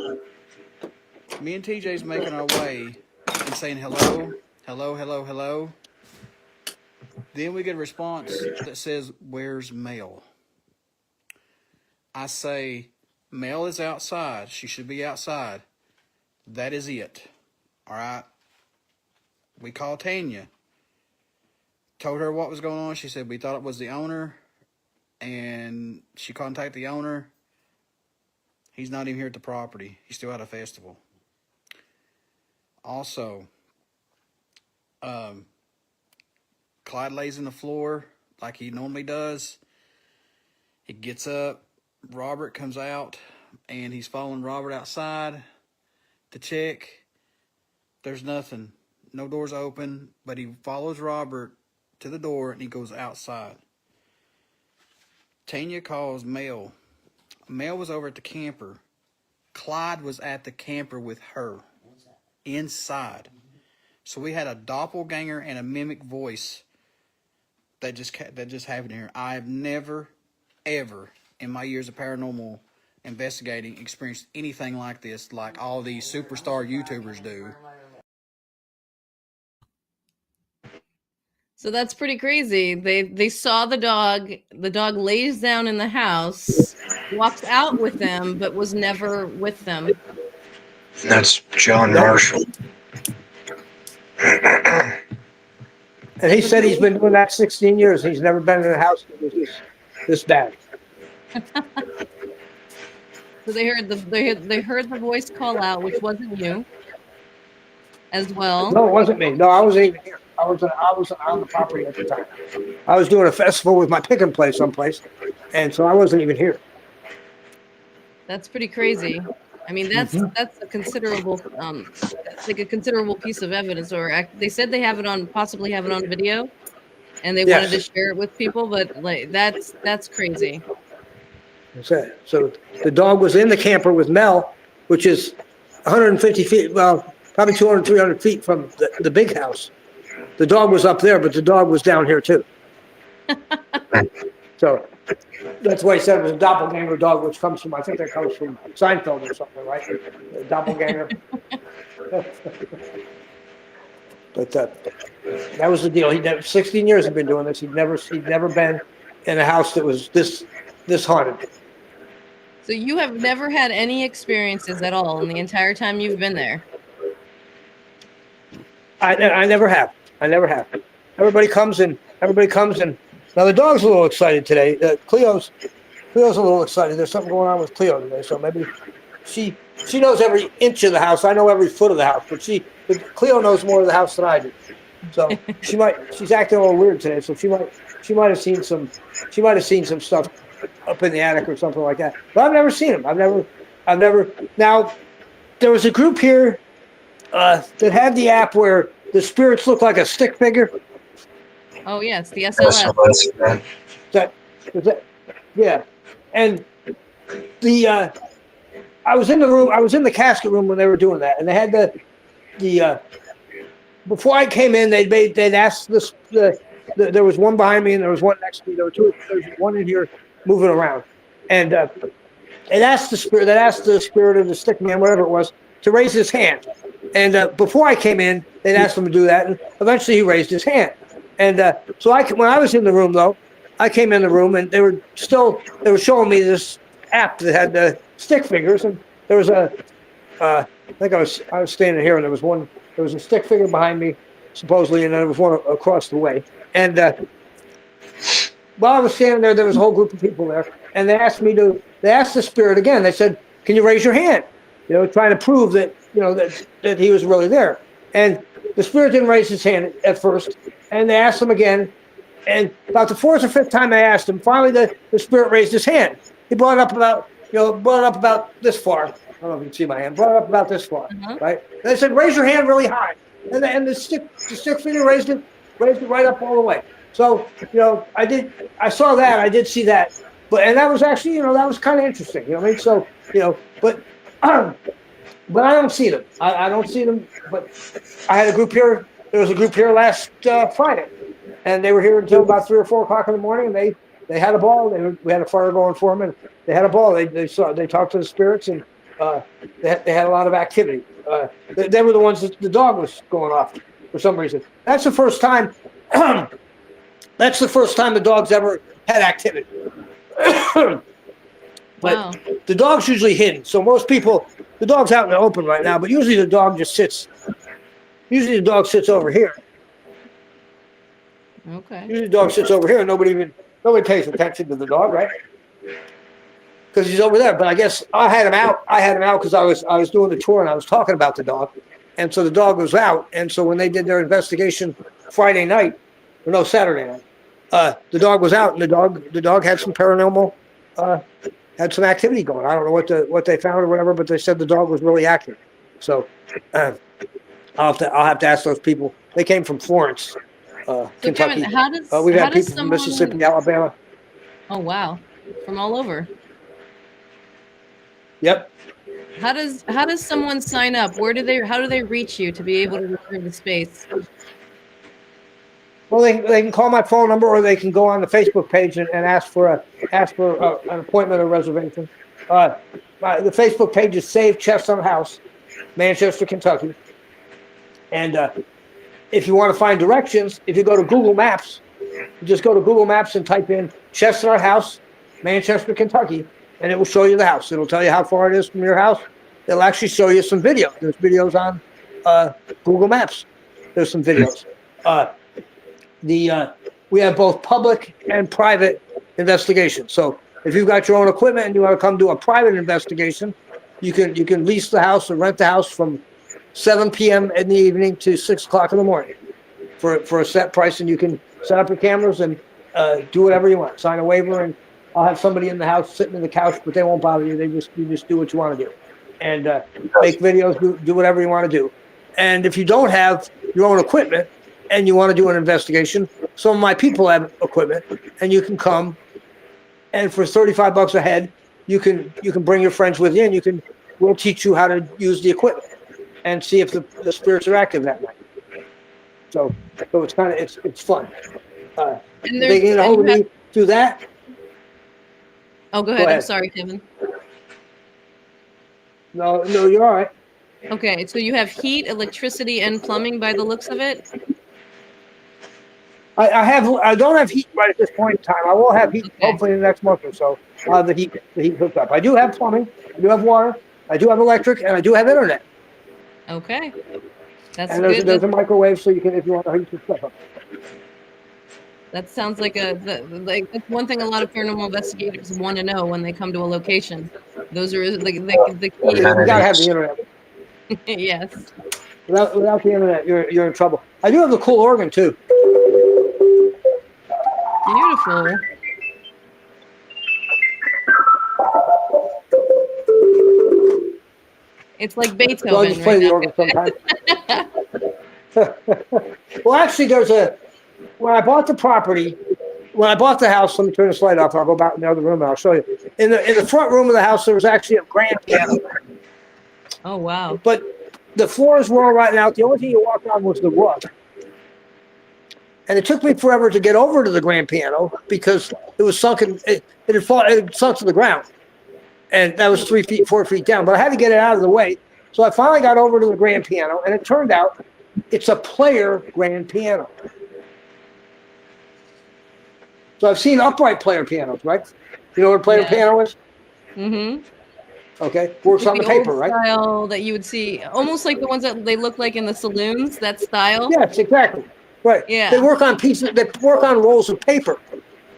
me and TJ's making our way and saying hello, hello, hello, hello. Then we get a response that says, "Where's Mel?" I say, "Mel is outside. She should be outside." That is it. All right. We called Tanya. Told her what was going on. She said we thought it was the owner. And she contacted the owner. He's not even here at the property. He's still at a festival. Also, Clyde lays in the floor like he normally does. He gets up. Robert comes out, and he's following Robert outside to check. There's nothing. No doors open, but he follows Robert to the door, and he goes outside. Tanya calls Mel. Mel was over at the camper. Clyde was at the camper with her. Inside. So we had a doppelganger and a mimic voice that just happened here. I have never, ever, in my years of paranormal investigating, experienced anything like this, like all these superstar YouTubers do. So that's pretty crazy. They saw the dog. The dog lays down in the house, walks out with them, but was never with them. That's John Marshall. And he said he's been doing that 16 years. He's never been in a house that was this bad. So they heard the voice call out, which wasn't you, as well. No, it wasn't me. No, I wasn't even here. I was on the property at the time. I was doing a festival with my picking place someplace, and so I wasn't even here. That's pretty crazy. I mean, that's a considerable, like a considerable piece of evidence. Or they said they possibly have it on video, and they wanted to share it with people. But like that's crazy. So the dog was in the camper with Mel, which is 150 feet, well, probably 200, 300 feet from the big house. The dog was up there, but the dog was down here too. So that's why he said it was a doppelganger dog, which comes from, I think that comes from Seinfeld or something, right? A doppelganger. But that was the deal. 16 years he'd been doing this. He'd never been in a house that was this haunted. So you have never had any experiences at all in the entire time you've been there? I never have. Everybody comes in. Now the dog's a little excited today. Cleo's a little excited. There's something going on with Cleo today, so maybe she knows every inch of the house. I know every foot of the house, but Cleo knows more of the house than I do. So she's acting a little weird today. So she might have seen some stuff up in the attic or something like that. But I've never seen them. I've never. Now there was a group here that had the app where the spirits look like a stick figure. Oh yeah, it's the SLS. Is that, yeah. And I was in the room. I was in the casket room when they were doing that, and they had the before I came in, they'd asked this. There was one behind me, and there was one next to me. There was one in here moving around, and it asked the spirit of the stick man, whatever it was, to raise his hand. And before I came in, they'd asked him to do that, and eventually he raised his hand. And so when I was in the room, though, I came in the room, and they were showing me this app that had the stick figures, and there was I think I was standing here, and there was a stick figure behind me, supposedly, and then there was one across the way. And while I was standing there was a whole group of people there, and they asked the spirit again. They said, "Can you raise your hand?" Trying to prove that that he was really there. And the spirit didn't raise his hand at first, and they asked him again. And about the fourth or fifth time they asked him, finally the spirit raised his hand. He brought it up about this far. I don't know if you can see my hand. Brought it up about this far, right? And they said, "Raise your hand really high," and the stick figure raised it right up all the way. So I saw that. I did see that, and that was actually that was kind of interesting. You know what I mean? So but I don't see them. I don't see them. But I had a group here. There was a group here last Friday, and they were here until about 3 or 4 o'clock in the morning. And they had a ball. We had a fire going for them, and they had a ball. They talked to the spirits, and they had a lot of activity. They were the ones that the dog was going off for some reason. That's the first time. That's the first time the dog's ever had activity. But wow. The dog's usually hidden. So most people, the dog's out in the open right now, but usually the dog just sits. Usually the dog sits over here. Okay. Usually the dog sits over here and nobody pays attention to the dog, right? Because he's over there. But I guess I had him out because I was doing the tour and I was talking about the dog. And so the dog was out. And so when they did their investigation Saturday night, the dog was out, and the dog had some paranormal had some activity going. I don't know what they found or whatever, but they said the dog was really active. So I'll have to ask those people. They came from Florence, Kentucky. Kevin, we've had people from Mississippi, Alabama. Oh wow, from all over. Yep. How does someone sign up? How do they reach you to be able to reserve the space? Well, they can call my phone number, or they can go on the Facebook page and ask for an appointment or reservation. The Facebook page is Save Chestnut House, Manchester, Kentucky. And if you want to find directions, if you go to Google Maps, you just go to Google Maps and type in Chestnut House, Manchester, Kentucky, and it will show you the house. It'll tell you how far it is from your house. It'll actually show you some video. There's videos on Google Maps. There's some videos. We have both public and private investigations. So if you've got your own equipment and you want to come do a private investigation, you can lease the house or rent the house from 7 p.m. in the evening to 6 o'clock in the morning for a set price, and you can set up your cameras and do whatever you want. Sign a waiver, and I'll have somebody in the house sitting in the couch, but they won't bother you. You just do what you want to do, and make videos, do whatever you want to do. And if you don't have your own equipment and you want to do an investigation, some of my people have equipment, and you can come, and for $35 a head, you can bring your friends with you, and we'll teach you how to use the equipment and see if the spirits are active that night. So it's kind of it's fun. They can get a hold of me through that. Oh, go ahead. I'm sorry, Kevin. No, you're all right. Okay, so you have heat, electricity, and plumbing by the looks of it? I don't have heat right at this point in time. I will have heat hopefully in the next month or so. The heat hooked up. I do have plumbing, I do have water, I do have electric, and I do have internet. Okay. That's and good. there's a microwave, so you can, if you want to heat your stuff up. That sounds like that's one thing a lot of paranormal investigators want to know when they come to a location. Those are the key. You gotta have the internet. Yes. Without the internet, you're in trouble. I do have the cool organ too. Beautiful. It's like Beethoven. So I'll just play the organ sometimes. Well, actually, when I bought the property, when I bought the house, let me turn this light off. I'll go back in the other room and I'll show you. In the front room of the house, there was actually a grand piano. Oh, wow. But the floors were all right out. The only thing you walked on was the rug. And it took me forever to get over to the grand piano because it was sunken. It had sunk to the ground. And that was 4 feet down. But I had to get it out of the way. So I finally got over to the grand piano. And it turned out it's a player grand piano. So I've seen upright player pianos, right? You know what a player piano is? Mm-hmm. Okay. Works on the paper, right? Style that you would see, almost like the ones that they look like in the saloons, that style. Yes, exactly. Right. Yeah. They work on rolls of paper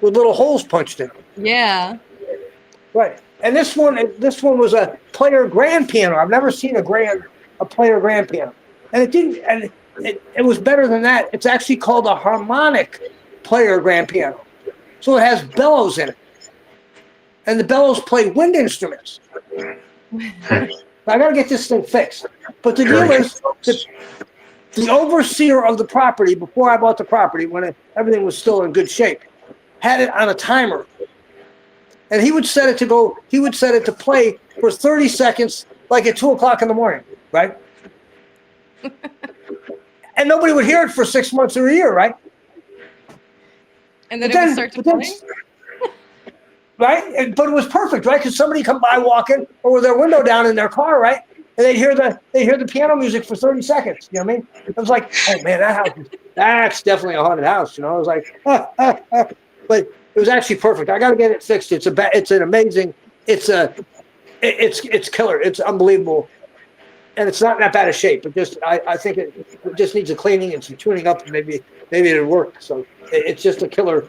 with little holes punched in. Yeah. Right. And this one was a player grand piano. I've never seen a player grand piano. And it was better than that. It's actually called a harmonic player grand piano. So it has bellows in it. And the bellows play wind instruments. I got to get this thing fixed. But the deal is, the overseer of the property, before I bought the property, when everything was still in good shape, had it on a timer. And he would set it to play for 30 seconds, like at 2 o'clock in the morning, right? And nobody would hear it for 6 months or a year, right? And then it would start to play? Right? But it was perfect, right? Because somebody come by walking or with their window down in their car, right? And they'd hear the piano music for 30 seconds. You know what I mean? It was like, oh man, that's definitely a haunted house. You know, I was like, but it was actually perfect. I got to get it fixed. It's killer. It's unbelievable. And it's not in that bad a shape. I think it just needs a cleaning and some tuning up, and maybe it'll work. So it's just a killer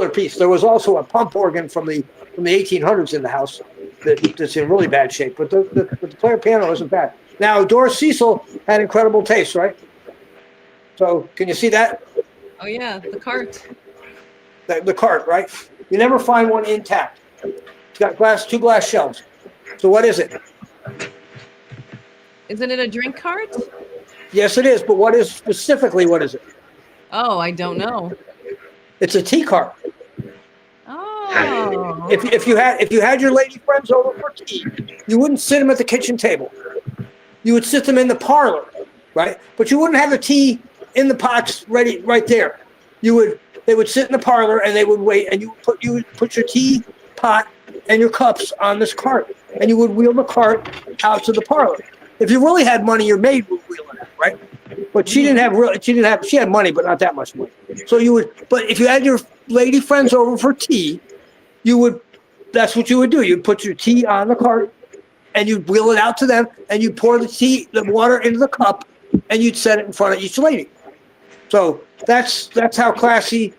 piece. There was also a pump organ from the 1800s in the house that's in really bad shape, but the player piano isn't bad. Now, Doris Cecil had incredible taste, right? So can you see that? Oh yeah, the cart. The cart, right? You never find one intact. It's got two glass shelves. So what is it? Isn't it a drink cart? Yes, it is. But what is it? Oh, I don't know. It's a tea cart. Oh. If you had your lady friends over for tea, you wouldn't sit them at the kitchen table. You would sit them in the parlor, right? But you wouldn't have the tea in the pots ready right there. They would sit in the parlor and they would wait, and you would put your tea pot and your cups on this cart, and you would wheel the cart out to the parlor. If you really had money, your maid would wheel it out, right? But she had money, but not that much money. So but if you had your lady friends over for tea, that's what you would do. You'd put your tea on the cart and you'd wheel it out to them, and you'd pour the water into the cup, and you'd set it in front of each lady. So that's how classy.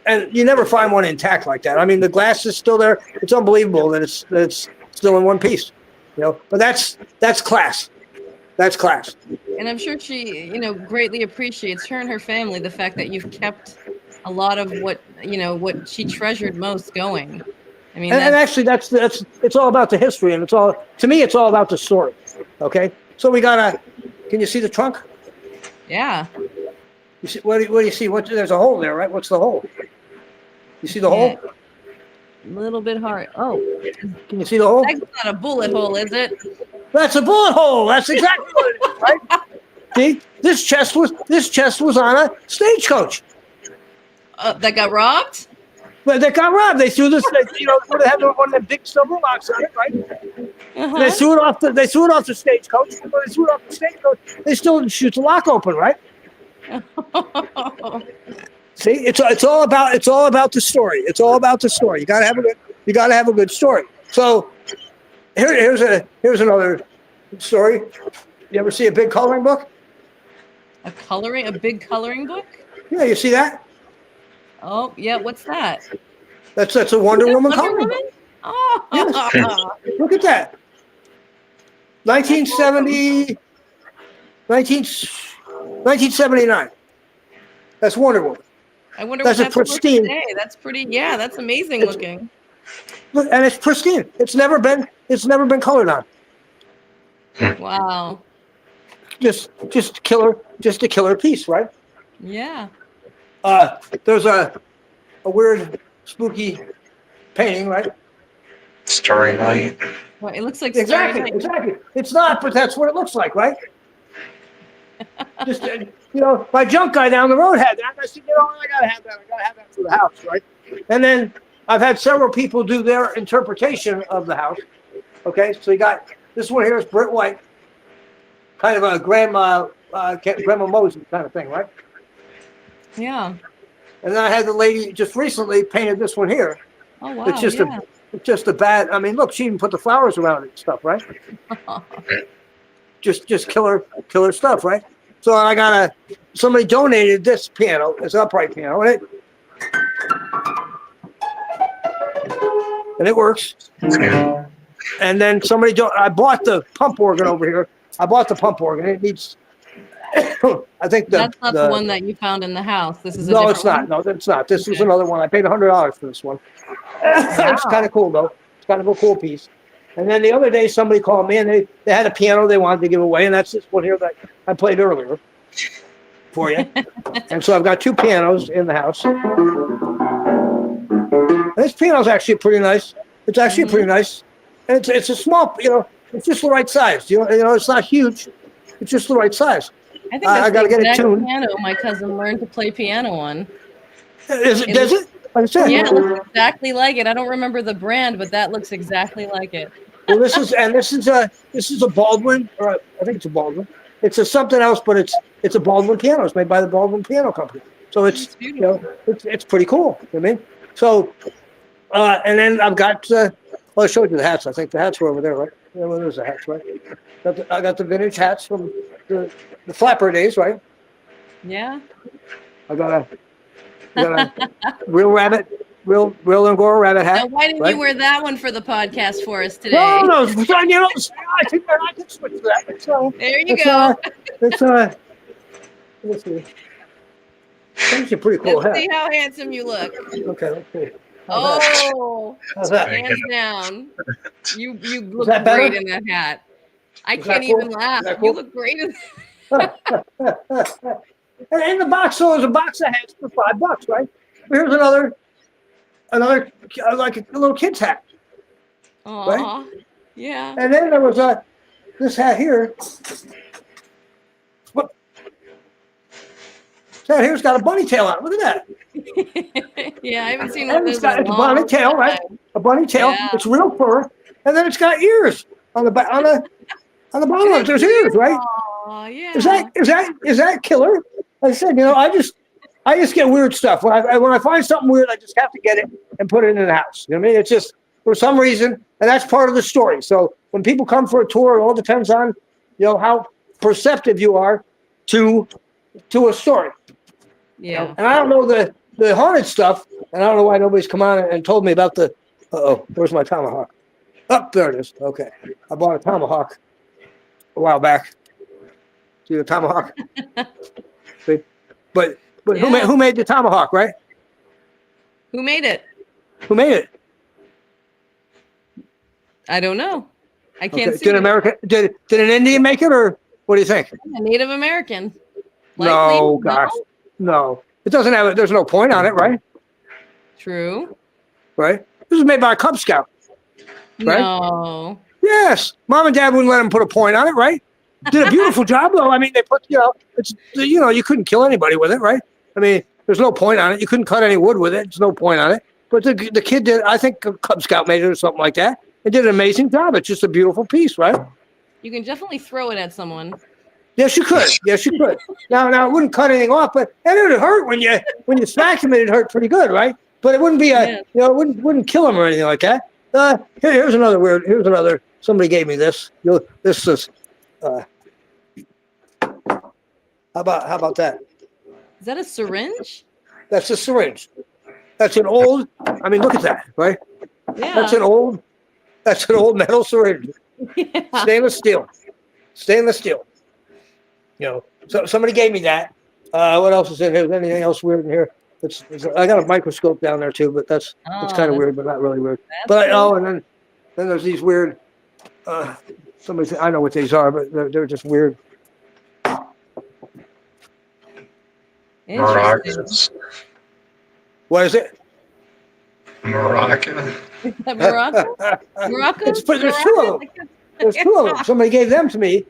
And you never find one intact like that. I mean, the glass is still there. It's unbelievable that it's still in one piece, you know. But that's class. That's class. And I'm sure she, greatly appreciates, her and her family, the fact that you've kept a lot of what she treasured most going. I mean, and actually, it's all about the history, and it's all about the story. Okay, so can you see the trunk? Yeah. You see, what do you see? There's a hole there, right? What's the hole? You see the hole? A little bit hard. Oh. Can you see the hole? That's not a bullet hole, is it? That's a bullet hole. That's exactly what it is, right? See, this chest was on a stagecoach. That got robbed? But they got robbed. They threw this, they had one of them big silver locks on it, right? Uh-huh. They threw it off the stagecoach. When they threw it off the stagecoach, they still didn't shoot the lock open, right? See, it's all about the story. It's all about the story. You gotta have a good story. So here's another story. You ever see a big coloring book? A big coloring book? Yeah, you see that? Oh, yeah. What's that? That's a Wonder Woman Wonder coloring Woman? book. Oh. Yes. Look at that. 1979. That's Wonder Woman. I wonder That's what a that's worth pristine. today. That's pretty. Yeah, that's amazing looking. Look, and it's pristine. It's never been colored on. Wow. Just a killer piece, right? Yeah. There's a weird, spooky painting, right? Starry Night. Well, it looks like Starry Night. Exactly. It's not, but that's what it looks like, right? Just my junk guy down the road had that. And I said, I gotta have that for the house, right? And then I've had several people do their interpretation of the house. Okay, so you got this one here is Britt White, kind of a Grandma Moses kind of thing, right? Yeah. And then I had the lady just recently painted this one here. Oh wow. It's just a bad. I mean, look, she even put the flowers around it and stuff, right? just killer stuff, right? So somebody donated this piano, this upright piano, and it works. And then I bought the pump organ over here. It needs. I think that's not the one that you found in the house. This is no, it's not. No, it's not. This was another one. I paid $100 for this one. It's kind of cool though. It's kind of a cool piece. And then the other day, somebody called me and they had a piano they wanted to give away, and that's this one here that I played earlier for you. And so I've got two pianos in the house. And this piano's actually pretty nice. It's actually pretty nice. And it's a small, it's just the right size. It's not huge. It's just the right size. I think that's I gotta the get it exact tuned. piano my cousin learned to play piano on. Does it? Like I said. Yeah, it looks exactly like it. I don't remember the brand, but that looks exactly like it. Well, this is a Baldwin, or I think it's a Baldwin. It's a something else, but it's a Baldwin piano. It's made by the Baldwin Piano Company. So it's it's pretty cool. I mean, so and then I've got I showed you the hats. I think the hats were over there, right? Yeah, well, there's the hats, right? I got the vintage hats from the flapper days, right? Yeah. I got a real Angora rabbit hat. Now, why didn't right? you wear that one for the podcast for us today? No, I can switch to that. So, there you go. Let's see. That's a pretty cool Let's hat. see how handsome you look. Okay, let's see. How's that? hands down. You look that better? great in that hat. I Is can't that cool? even laugh. Is that cool? You look great in And in the box, so there's a box of hats for $5, right? Here's another like a little kid's hat. Aw, Right? yeah. And then there was this hat here. What? This hat here's got a bunny tail on it. Look at that. Yeah, I haven't seen one of And those it's got in a a bunny long tail, time. right? A bunny tail. Yeah. It's real fur, and then it's got ears on the bottom of it. There's ears, right? Aw, yeah. Is that killer? Like I said, I just get weird stuff. When I find something weird, I just have to get it and put it in the house. You know what I mean? It's just for some reason, and that's part of the story. So when people come for a tour, it all depends on how perceptive you are to a story. Yeah. And I don't know the haunted stuff, and I don't know why nobody's come on and told me about the. Where's my tomahawk? Oh, there it is. Okay, I bought a tomahawk a while back. See the tomahawk? See? But Yeah. who made the tomahawk, right? Who made it? Who made it? I don't know. I can't Okay. see. Did it. America? Did an Indian make it, or what do you think? A Native American. No, gosh, no. It doesn't have it. There's no point on it, right? True. Right. This was made by a Cub Scout. Right? No. Yes, Mom and Dad wouldn't let him put a point on it, right? Did a beautiful job, though. I mean, they put, it's, you couldn't kill anybody with it, right? I mean, there's no point on it. You couldn't cut any wood with it. There's no point on it. But the kid did, I think a Cub Scout made it or something like that. It did an amazing job. It's just a beautiful piece, right? You can definitely throw it at someone. Yes, you could. Yes, you could. Now it wouldn't cut anything off, but and it would hurt when you smack him. It hurt pretty good, right? But it wouldn't be it wouldn't kill him or anything like that. Here's another weird. Here's another. Somebody gave me this. This is. How about that? Is that a syringe? That's a syringe. That's an old. I mean, look at that, right? Yeah. That's an old metal syringe. Yeah. Stainless steel. So somebody gave me that. What else is in here? Is anything else weird in here? I got a microscope down there too, but it's kind of weird, but not really weird. But cool. And then there's these weird. Somebody said, I know what these are, but they're just weird. Maracas. What is it? Maraca. Is that Morocco? Morocco? There's two of them. There's two of them. Somebody gave them to me.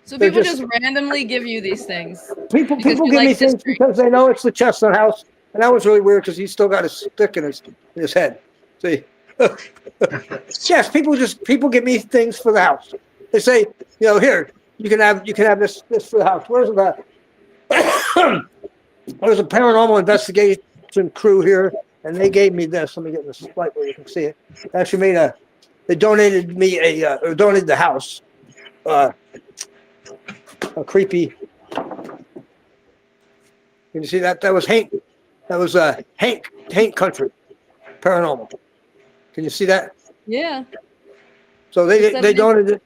So people just randomly give you these things. People give me things because they know it's the Chestnut house, and that was really weird because he's still got his stick in his head. See, yes, people give me things for the house. They say, here you can have this for the house. Where's that? There's a paranormal investigation crew here, and they gave me this. Let me get this light where you can see it. They actually they donated the house. A creepy. Can you see that? That was Hank. That was Hank Country, paranormal. Can you see that? Yeah. So they donated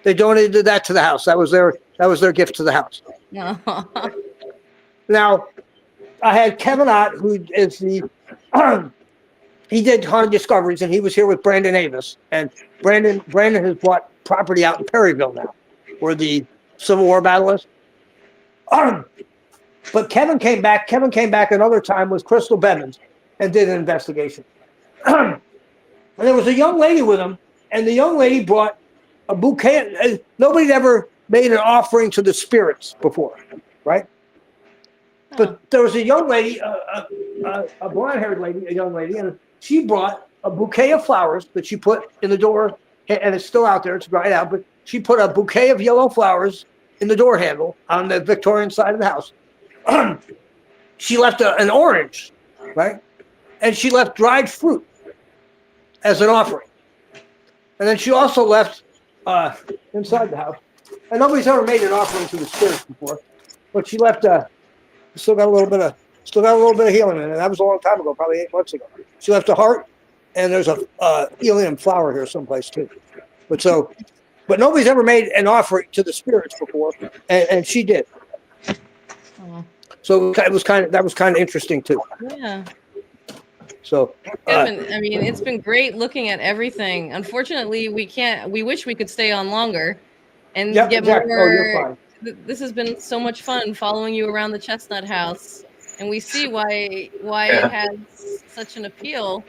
that to the house. That was their gift to the house. No. Now, I had Kevin Ott, who is the he did Haunted Discoveries, and he was here with Brandon Avis. And Brandon has bought property out in Perryville now, where the Civil War battle is. But Kevin came back another time with Crystal Bevins and did an investigation. And there was a young lady with him, and the young lady brought a bouquet. Nobody'd ever made an offering to the spirits before, right? Oh. But there was a young lady, a blonde-haired lady, a young lady, and she brought a bouquet of flowers that she put in the door, and it's still out there, it's dried out, but she put a bouquet of yellow flowers in the door handle on the Victorian side of the house. She left an orange, right? And she left dried fruit as an offering. And then she also left inside the house. And nobody's ever made an offering to the spirits before, but she left. Still got a little bit of healing in it. That was a long time ago, probably 8 months ago. She left a heart, and there's a helium flower here someplace too. But nobody's ever made an offering to the spirits before, and she did. Oh. So that was kind of interesting too. Yeah. So I mean, it's been great looking at everything. Unfortunately, we can't. We wish we could stay on longer and get more. Oh, you're fine. This has been so much fun following you around the Chestnut house, and we see why it has such an appeal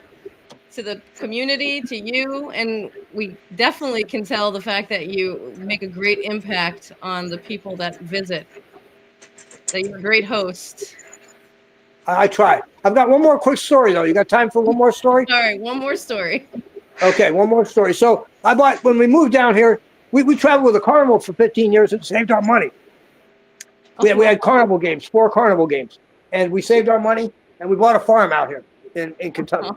to the community, to you, and we definitely can tell the fact that you make a great impact on the people that visit. That you're a great host. I try. I've got one more quick story though. You got time for one more story? All right, one more story. Okay, one more story. So when we moved down here, we traveled with a carnival for 15 years and saved our money. We had carnival games, 4 carnival games, and we saved our money and we bought a farm out here in Kentucky.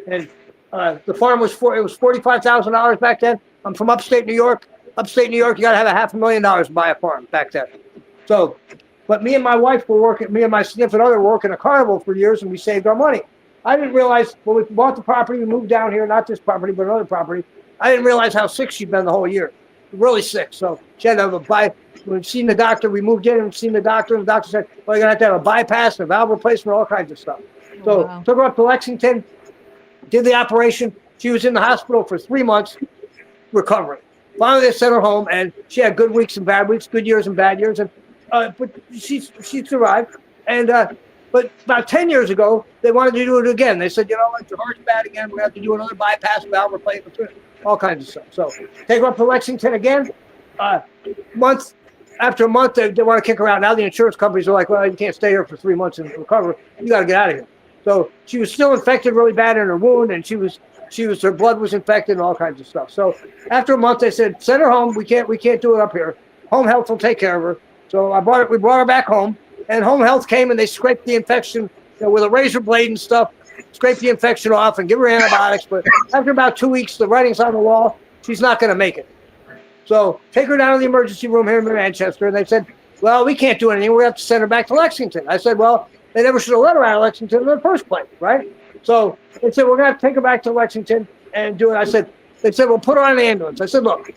And the farm was $45,000 back then. I'm from upstate New York. Upstate New York, you got to have $500,000 to buy a farm back then. So, but me and my wife were working. Me and my significant other were working a carnival for years, and we saved our money. I didn't realize when we bought the property, we moved down here, not this property, but another property. I didn't realize how sick she'd been the whole year. Really sick. So she had to have we've seen the doctor. We moved in and seen the doctor. And the doctor said, well, you're going to have a bypass, a valve replacement, all kinds of stuff. So took her up to Lexington, did the operation. She was in the hospital for 3 months, recovering. Finally, they sent her home, and she had good weeks and bad weeks, good years and bad years. And but she survived. And but about 10 years ago, they wanted to do it again. They said, your heart's bad again. We have to do another bypass, valve replacement, all kinds of stuff. So take her up to Lexington again. Month after month, they want to kick her out. Now the insurance companies are like, well, you can't stay here for 3 months and recover. You got to get out of here. So she was still infected really bad in her wound, and her blood was infected and all kinds of stuff. So after a month, they said, send her home. We can't do it up here. Home health will take care of her. So we brought her back home, and home health came and they scraped the infection with a razor blade and stuff, scrape the infection off and give her antibiotics. But after about 2 weeks, the writing's on the wall. She's not going to make it. So take her down to the emergency room here in Manchester. And they said, well, we can't do anything. We have to send her back to Lexington. I said, well, they never should have let her out of Lexington in the first place, right? So they said, we're going to have to take her back to Lexington and do it. They said, well, put her on an ambulance. I said, look,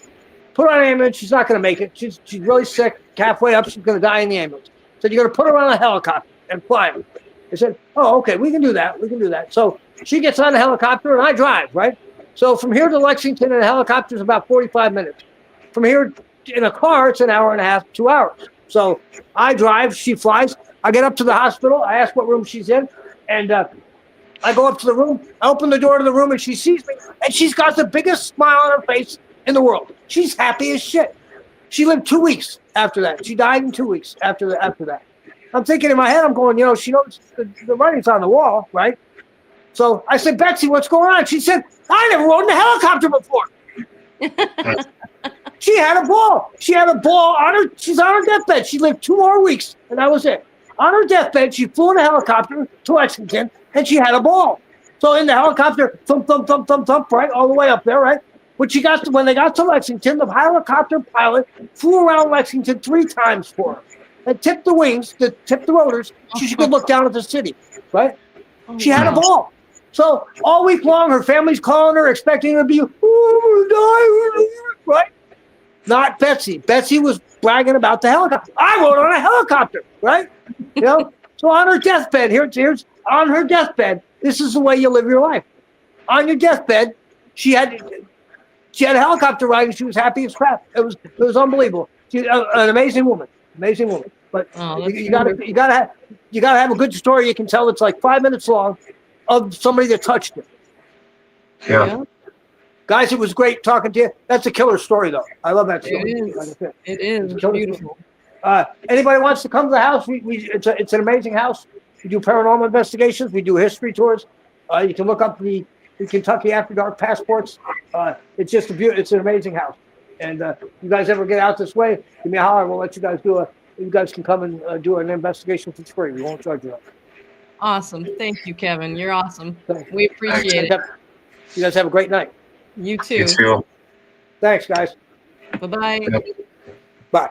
put her on an ambulance. She's not going to make it. She's really sick. Halfway up, she's going to die in the ambulance. I said, you're going to put her on a helicopter and fly her. They said, oh, okay, we can do that. So she gets on the helicopter and I drive, right? So from here to Lexington in a helicopter is about 45 minutes. From here in a car, it's an hour and a half, 2 hours. So I drive, she flies. I get up to the hospital. I ask what room she's in. And I go up to the room. I open the door to the room and she sees me. And she's got the biggest smile on her face in the world. She's happy as shit. She lived 2 weeks after that. She died in 2 weeks after that. I'm thinking in my head, I'm going, she knows the writing's on the wall, right? So I said, Betsy, what's going on? She said, I never rode in a helicopter before. She had a ball. She's on her deathbed. She lived 2 more weeks, and that was it. On her deathbed, she flew in a helicopter to Lexington, and she had a ball. So in the helicopter, thump, thump, thump, thump, thump, right, all the way up there, right? When they got to Lexington, the helicopter pilot flew around Lexington 3 times for her and tipped the wings, tipped the rotors, so she could look down at the city, right? She had a ball. So all week long, her family's calling her, expecting her to be, right? Not Betsy. Betsy was bragging about the helicopter. I rode on a helicopter, right? So on her deathbed, here's on her deathbed, this is the way you live your life. On your deathbed, she had a helicopter ride and she was happy as crap. It was unbelievable. She's an amazing woman. But you gotta have a good story you can tell that's like 5 minutes long of somebody that touched it. Yeah. Guys, it was great talking to you. That's a killer story, though. I love that story. It is beautiful. Anybody wants to come to the house? It's an amazing house. We do paranormal investigations. We do history tours. You can look up the Kentucky After Dark passports. It's just it's an amazing house. And you guys ever get out this way, give me a holler. We'll let you guys you guys can come and do an investigation for free. We won't charge you. Awesome. Thank you, Kevin. You're awesome. We appreciate it. You guys have a great night. You too. You too. Thanks, guys. Bye-bye. Yep. Bye.